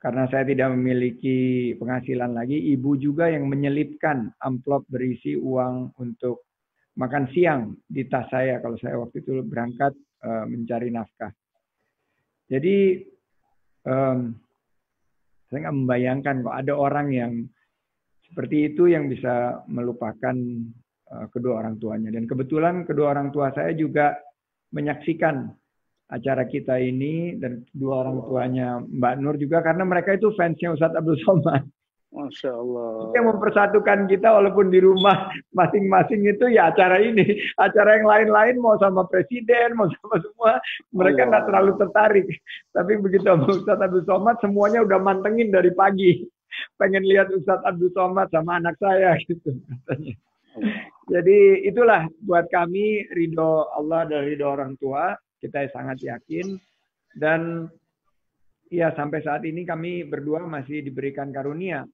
karena saya tidak memiliki penghasilan lagi, ibu juga yang menyelipkan amplop berisi uang untuk makan siang di tas saya kalau saya waktu itu berangkat mencari nafkah. Jadi saya nggak membayangkan kok ada orang yang seperti itu yang bisa melupakan kedua orang tuanya. Dan kebetulan kedua orang tua saya juga menyaksikan acara kita ini dan kedua orang tuanya Mbak Nur juga karena mereka itu fansnya Ustadz Abdul Somad. Masya Allah. Yang mempersatukan kita walaupun di rumah masing-masing itu ya acara ini. Acara yang lain-lain mau sama presiden, mau sama semua, mereka nggak terlalu tertarik. Tapi begitu Ustadz Abdul Somad semuanya udah mantengin dari pagi. Pengen lihat Ustadz Abdul Somad sama anak saya gitu katanya. Jadi itulah buat kami ridho Allah dan ridho orang tua. Kita sangat yakin dan ya sampai saat ini kami berdua masih diberikan karunia.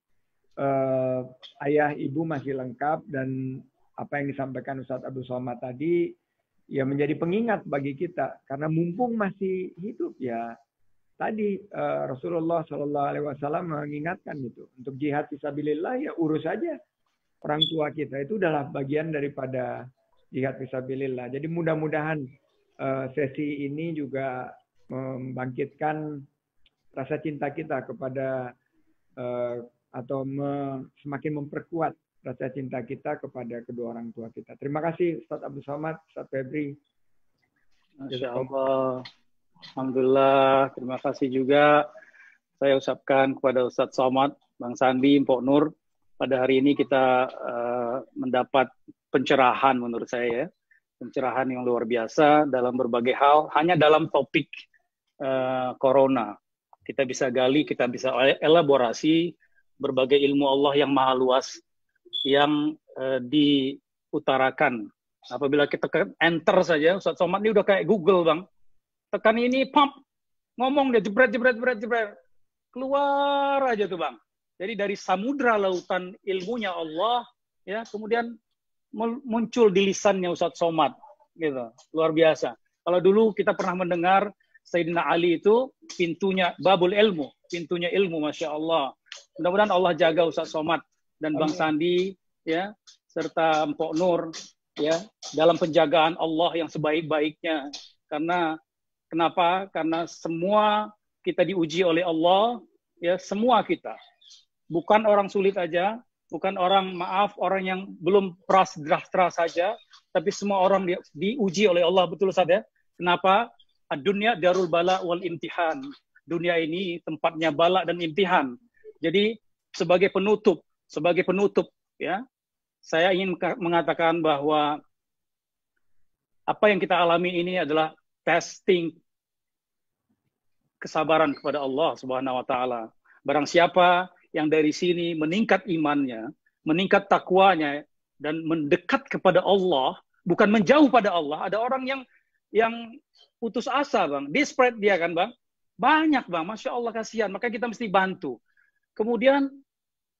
Ayah ibu masih lengkap dan apa yang disampaikan Ustadz Abdul Somad tadi ya menjadi pengingat bagi kita karena mumpung masih hidup ya tadi Rasulullah SAW mengingatkan itu untuk jihad fisabilillah ya urus saja orang tua kita itu adalah bagian daripada jihad fisabilillah. Jadi mudah-mudahan sesi ini juga membangkitkan rasa cinta kita kepada atau semakin memperkuat rasa cinta kita kepada kedua orang tua kita. Terima kasih Ustadz Abdul Somad, Ustadz Febri. Masya Allah. Alhamdulillah. Terima kasih juga saya ucapkan kepada Ustadz Somad, Bang Sandi, Mpok Nur. Pada hari ini kita mendapat pencerahan menurut saya. Pencerahan yang luar biasa dalam berbagai hal. Hanya dalam topik corona. Kita bisa gali, kita bisa elaborasi berbagai ilmu Allah yang maha luas yang diutarakan Apabila kita tekan enter saja, Ustaz Somad ini udah kayak Google, Bang. Tekan ini, pump, ngomong dia jebret. Keluar aja tuh, Bang. Jadi dari samudra lautan ilmunya Allah, ya, kemudian muncul di lisannya Ustaz Somad, gitu. Luar biasa. Kalau dulu kita pernah mendengar Sayyidina Ali itu pintunya babul ilmu, pintunya ilmu, Masya Allah. Mudah-mudahan Allah jaga Ustaz Somad dan Bang Sandi, ya, serta Mpok Nur, ya, dalam penjagaan Allah yang sebaik-baiknya. Karena kenapa? Karena semua kita diuji oleh Allah, ya, semua kita. Bukan orang sulit aja, bukan orang orang yang belum prasdrahtra saja, tapi semua orang diuji oleh Allah, betul Ustaz ya. Kenapa? Ad-dunya darul bala wal imtihan. Dunia ini tempatnya bala dan imtihan. Jadi sebagai penutup, ya, saya ingin mengatakan bahwa apa yang kita alami ini adalah testing kesabaran kepada Allah Subhanahu wa taala. Barang siapa yang dari sini meningkat imannya, meningkat takwanya, dan mendekat kepada Allah, bukan menjauh pada Allah. Ada orang yang putus asa, Bang. Desperate dia kan, Bang. Banyak, Bang. Masya Allah, kasihan. Maka kita mesti bantu. Kemudian,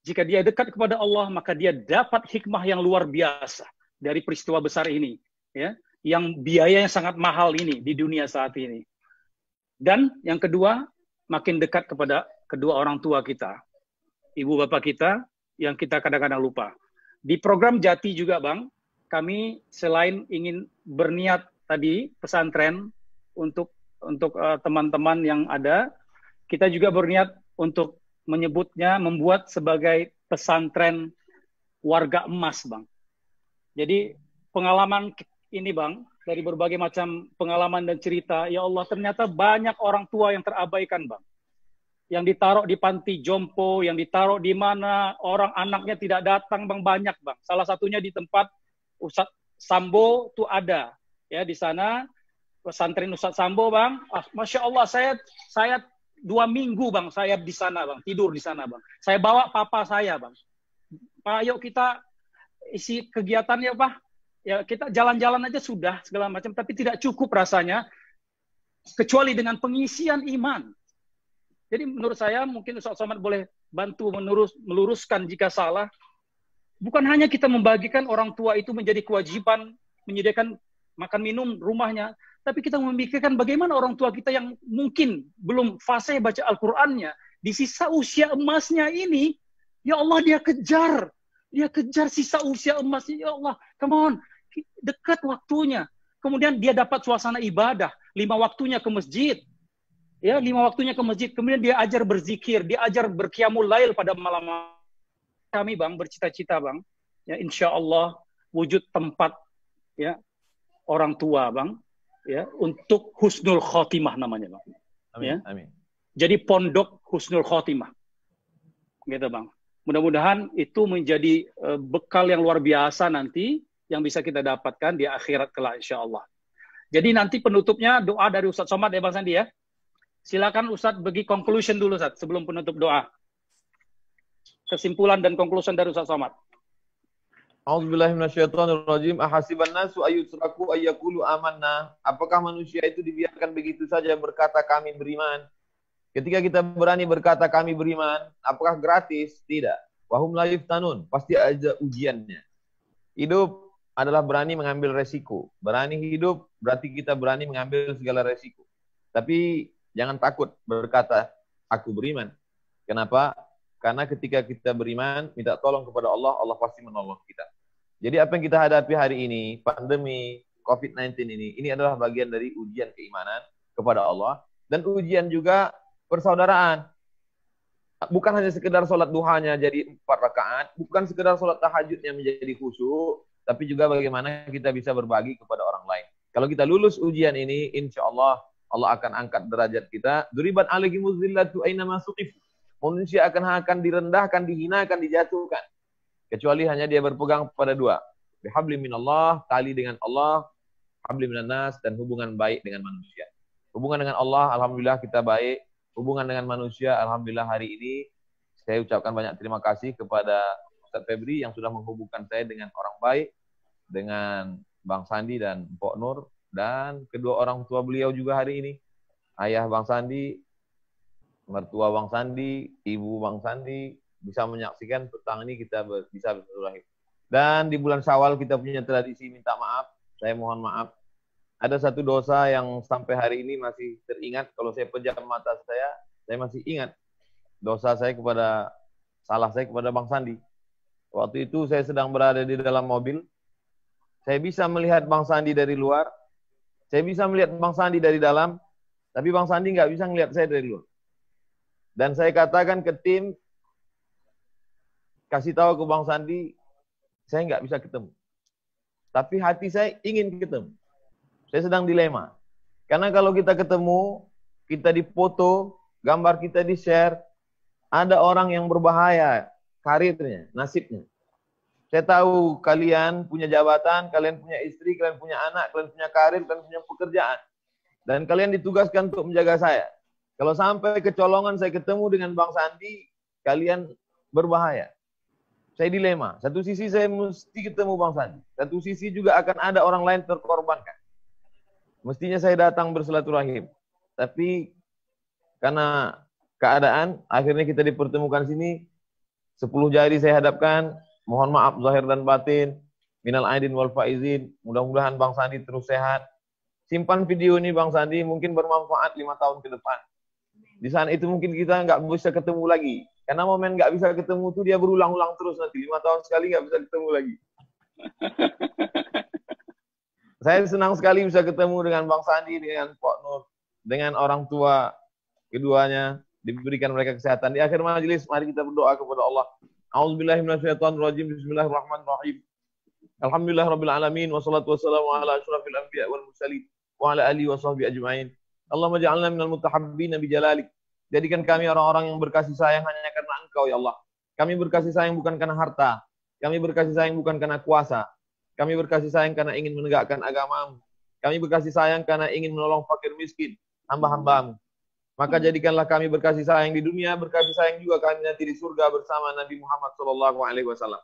jika dia dekat kepada Allah, maka dia dapat hikmah yang luar biasa dari peristiwa besar ini, ya, yang biayanya sangat mahal ini di dunia saat ini. Dan yang kedua, makin dekat kepada kedua orang tua kita, ibu bapak kita, yang kita kadang-kadang lupa. Di program Jati juga, Bang, kami selain ingin berniat tadi pesantren untuk teman-teman yang ada, kita juga berniat untuk membuat sebagai pesantren warga emas, Bang. Jadi pengalaman ini, Bang, dari berbagai macam pengalaman dan cerita, ya Allah, ternyata banyak orang tua yang terabaikan, Bang. Yang ditaruh di panti jompo, yang ditaruh di mana orang anaknya tidak datang, Bang, banyak, Bang. Salah satunya di tempat Ustadz Sambo tuh ada, ya, di sana pesantren Ustadz Sambo, Bang. Masya Allah, saya 2 minggu, Bang, saya di sana, Bang, tidur di sana, Bang. Saya bawa papa saya, Bang. Pak, yuk kita isi kegiatannya, Pak. Ya, kita jalan-jalan aja sudah segala macam, tapi tidak cukup rasanya kecuali dengan pengisian iman. Jadi menurut saya mungkin Ustaz Somad boleh bantu meluruskan jika salah. Bukan hanya kita membagikan orang tua itu menjadi kewajiban menyediakan makan minum rumahnya, tapi kita memikirkan bagaimana orang tua kita yang mungkin belum fasih baca Al-Qur'annya, di sisa usia emasnya ini, ya Allah, dia kejar sisa usia emasnya, ya Allah, come on, dekat waktunya. Kemudian dia dapat suasana ibadah, 5 waktunya ke masjid. Ya, 5 waktunya ke masjid. Kemudian dia ajar berzikir, dia ajar berqiyamul lail pada malam. Kami, Bang, bercita-cita, Bang, ya, insya Allah wujud tempat, ya, orang tua, Bang, ya, untuk husnul khotimah namanya, Bang. Amin, ya. amin. Jadi pondok husnul khotimah, gitu, Bang. Mudah-mudahan itu menjadi bekal yang luar biasa nanti yang bisa kita dapatkan di akhirat kelak, insya Allah. Jadi nanti penutupnya doa dari Ustadz Somad, ya, Bang Sandi, ya. Silakan Ustadz bagi conclusion dulu, Ustadz, sebelum penutup doa. Kesimpulan dan conclusion dari Ustadz Somad. A'udzubillahi minasyaitonirrajim. Ahasiban nasu ayyutraku ayyaqulu amanna. Apakah manusia itu dibiarkan begitu saja berkata kami beriman? Ketika kita berani berkata kami beriman, apakah gratis? Tidak. Wahum la yuftanun. Pasti ada ujiannya. Hidup adalah berani mengambil resiko. Berani hidup berarti kita berani mengambil segala resiko. Tapi jangan takut berkata, aku beriman. Kenapa? Karena ketika kita beriman, minta tolong kepada Allah, Allah pasti menolong kita. Jadi apa yang kita hadapi hari ini, pandemi COVID-19 ini adalah bagian dari ujian keimanan kepada Allah. Dan ujian juga persaudaraan. Bukan hanya sekedar sholat duhanya jadi 4 rakaat, bukan sekedar sholat tahajudnya menjadi khusyuk, tapi juga bagaimana kita bisa berbagi kepada orang lain. Kalau kita lulus ujian ini, insya Allah akan angkat derajat kita. Duribat alaihimuz zillatu aina ma suqifu. Manusia akan direndahkan, dihinakan, dijatuhkan. Kecuali hanya dia berpegang pada 2. Bihabli minallah, tali dengan Allah, habli minan nas, dan hubungan baik dengan manusia. Hubungan dengan Allah, alhamdulillah kita baik. Hubungan dengan manusia, alhamdulillah hari ini saya ucapkan banyak terima kasih kepada Ustaz Febri yang sudah menghubungkan saya dengan orang baik, dengan Bang Sandi dan Mpok Nur, dan kedua orang tua beliau juga hari ini. Ayah Bang Sandi, mertua Bang Sandi, ibu Bang Sandi, bisa menyaksikan petang ini kita bisa bersilaturahim. Dan di bulan Syawal kita punya tradisi minta maaf. Saya mohon maaf. Ada satu dosa yang sampai hari ini masih teringat. Kalau saya pejam mata saya masih ingat dosa saya salah saya kepada Bang Sandi. Waktu itu saya sedang berada di dalam mobil. Saya bisa melihat Bang Sandi dari luar. Saya bisa melihat Bang Sandi dari dalam. Tapi Bang Sandi nggak bisa melihat saya dari luar. Dan saya katakan ke tim, kasih tahu ke Bang Sandi, saya nggak bisa ketemu. Tapi hati saya ingin ketemu. Saya sedang dilema. Karena kalau kita ketemu, kita dipoto, gambar kita di-share, ada orang yang berbahaya karirnya, nasibnya. Saya tahu kalian punya jabatan, kalian punya istri, kalian punya anak, kalian punya karir, kalian punya pekerjaan. Dan kalian ditugaskan untuk menjaga saya. Kalau sampai kecolongan saya ketemu dengan Bang Sandi, kalian berbahaya. Saya dilema. Satu sisi saya mesti ketemu Bang Sandi. Satu sisi juga akan ada orang lain terkorbankan. Mestinya saya datang bersilaturahim. Tapi karena keadaan, akhirnya kita dipertemukan sini. 10 jari saya hadapkan. Mohon maaf zahir dan batin. Minal aidin wal faizin. Mudah-mudahan Bang Sandi terus sehat. Simpan video ini Bang Sandi, mungkin bermanfaat 5 tahun ke depan. Di saat itu mungkin kita nggak bisa ketemu lagi. Karena momen nggak bisa ketemu itu dia berulang-ulang terus nanti. 5 tahun sekali nggak bisa ketemu lagi. Saya senang sekali bisa ketemu dengan Bang Sandi, dengan Pak Nur, dengan orang tua keduanya. Diberikan mereka kesehatan. Di akhir majelis, mari kita berdoa kepada Allah. A'udzubillahiminasyaitonirrajim. Bismillahirrahmanirrahim. Alhamdulillahirabbil alamin wassalatu wassalamu ala asyrafil anbiya wal mursalin wa ala alihi washabbihi ajmain. Allahumma ja'alna minal mutahabbina bijalalik. Jadikan kami orang-orang yang berkasih sayang hanya karena Engkau ya Allah. Kami berkasih sayang bukan karena harta. Kami berkasih sayang bukan karena kuasa. Kami berkasih sayang karena ingin menegakkan agama-Mu. Kami berkasih sayang karena ingin menolong fakir miskin, hamba-hamba-Mu. Maka jadikanlah kami berkasih sayang di dunia, berkasih sayang juga kami nanti di surga bersama Nabi Muhammad SAW.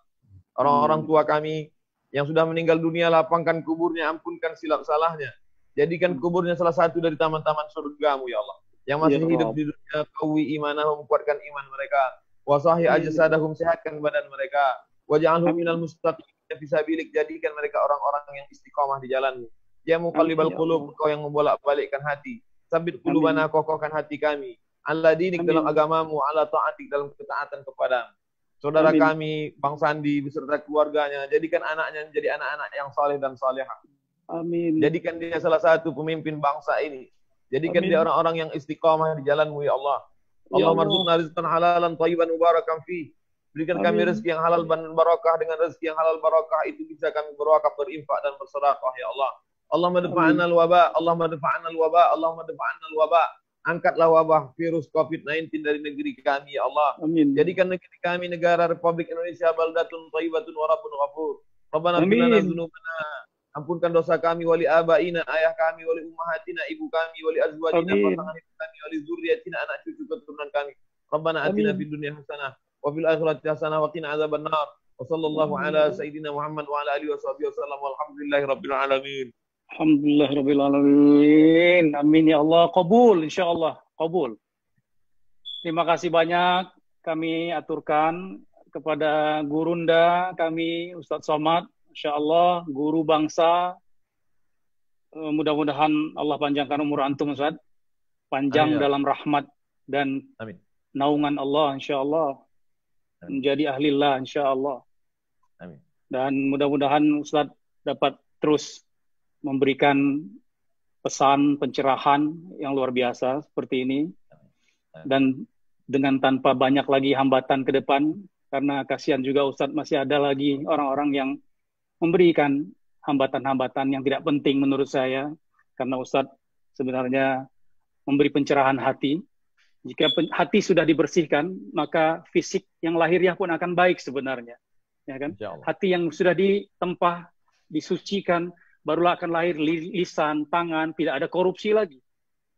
Orang-orang tua kami yang sudah meninggal dunia, lapangkan kuburnya, ampunkan silap salahnya. Jadikan kuburnya salah satu dari taman-taman surga-Mu ya Allah. Yang masih hidup di dunia, qawi imanahum, kuatkan iman mereka. Wasahi ajsadahum, sehatkan badan mereka. Waj'alhum minal mustaqimina fisabilik, jadikan mereka orang-orang yang istiqamah di jalan-Mu. Ya muqallibal qulub, Engkau yang membolak-balikkan hati. Sabit qulubana, kokohkan hati kami. Ala dinik dalam agamamu, ala ta'atik dalam ketaatan kepada-Mu. Saudara kami, Bang Sandi beserta keluarganya, jadikan anaknya menjadi anak-anak yang saleh dan salihah. Amin. Jadikan dia salah satu pemimpin bangsa ini. Jadikan dia orang-orang yang istiqamah di jalan-Mu ya Allah. Allahumma arzuqna rizqan halalan thayyiban mubarakan fi. Berikan kami rezeki yang halal dan barakah. Dengan rezeki yang halal barakah itu bisa kami berwakaf, berinfak dan bersedekah ya Allah. Allahumma dafa'na al-waba, Allahumma dafa'na al-waba, Allahumma dafa'na al-waba. Angkatlah wabah virus COVID-19 dari negeri kami ya Allah. Amin. Jadikan negeri kami negara Republik Indonesia baldatun thayyibatun wa rabbun ghafur. Rabbana ighfir lana dzunubana. Ampunkan dosa kami, wali abaina, ayah kami, wali ummahatina, ibu kami, wali azwajina, pasangan ibu kami, wali zurriyatina, anak cucu keturunan kami. Rabbana atina fid dunya hasanah wa fil akhirati hasanah wa qina adzabannar. Wa sallallahu ala sayyidina Muhammad wa ala alihi washabihi wasallam. Walhamdulillahi rabbil alamin. Alhamdulillah rabbil alamin. Amin ya Allah. Qabul insyaallah. Qabul. Terima kasih banyak kami aturkan kepada gurunda kami Ustadz Somad. InsyaAllah guru bangsa, mudah-mudahan Allah panjangkan umur antum Ustaz, panjang dalam rahmat dan naungan Allah insyaAllah, menjadi ahlillah insyaAllah. Dan mudah-mudahan Ustaz dapat terus memberikan pesan pencerahan yang luar biasa seperti ini, dan dengan tanpa banyak lagi hambatan ke depan, karena kasihan juga Ustaz masih ada lagi orang-orang yang memberikan hambatan-hambatan yang tidak penting menurut saya, karena Ustadz sebenarnya memberi pencerahan hati. Jika hati sudah dibersihkan, maka fisik yang lahiriah pun akan baik sebenarnya, ya kan? Hati yang sudah ditempah, disucikan, barulah akan lahir lisan, tangan, tidak ada korupsi lagi.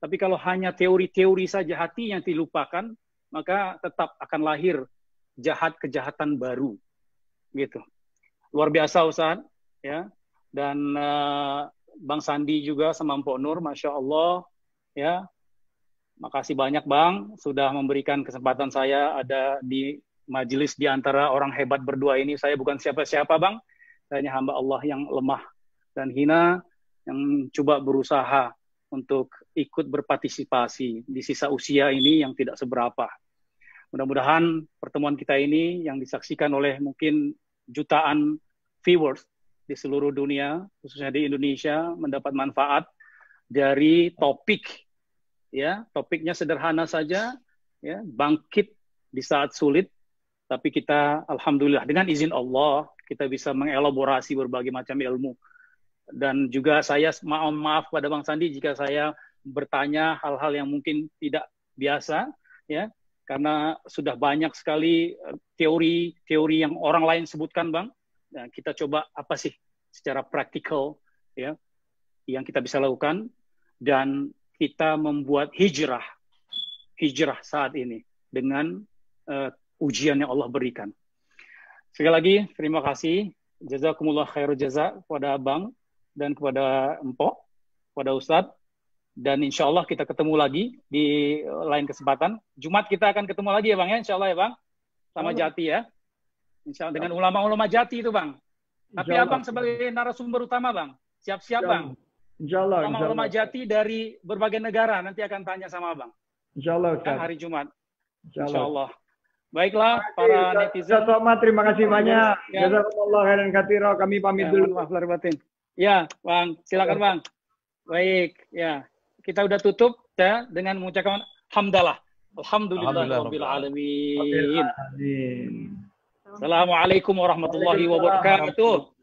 Tapi kalau hanya teori-teori saja hati yang dilupakan, maka tetap akan lahir kejahatan baru, gitu. Luar biasa Ustaz, ya. dan Bang Sandi juga sama Mpok Nur, Masya Allah, ya. Makasih banyak Bang, sudah memberikan kesempatan saya ada di majelis di antara orang hebat berdua ini. Saya bukan siapa-siapa Bang, saya hanya hamba Allah yang lemah dan hina, yang coba berusaha untuk ikut berpartisipasi di sisa usia ini yang tidak seberapa. Mudah-mudahan pertemuan kita ini yang disaksikan oleh mungkin jutaan viewers di seluruh dunia, khususnya di Indonesia, mendapat manfaat dari topik, ya, topiknya sederhana saja, ya, bangkit di saat sulit, tapi kita alhamdulillah dengan izin Allah kita bisa mengelaborasi berbagai macam ilmu. Dan juga saya mohon maaf pada Bang Sandi jika saya bertanya hal-hal yang mungkin tidak biasa, ya, karena sudah banyak sekali teori-teori yang orang lain sebutkan Bang. Nah, kita coba apa sih secara praktikal, ya, yang kita bisa lakukan, dan kita membuat hijrah saat ini dengan ujian yang Allah berikan. Sekali lagi terima kasih, jazakumullah khairu jaza kepada Bang dan kepada Empok, kepada Ustadz, dan insya Allah kita ketemu lagi di lain kesempatan. Jumat kita akan ketemu lagi ya Bang ya, insya Allah ya Bang, sama Jati ya. Insya Allah dengan ulama-ulama Jati itu Bang. Tapi Abang sebagai narasumber utama Bang, siap-siap Bang. Insya Allah. Ulama-ulama Jati dari berbagai negara nanti akan tanya sama Abang. Insya Allah. Kan hari Jumat. Insya Allah. Baiklah para netizen. Terima kasih banyak. Jazakumullah khairan katsira. Kami pamit dulu. Maaf lahir batin. Ya, Bang, silakan Bang. Baik, ya. Kita udah tutup ya dengan mengucapkan hamdalah. Alhamdulillahirabbil alamin. Assalamualaikum warahmatullahi wabarakatuh.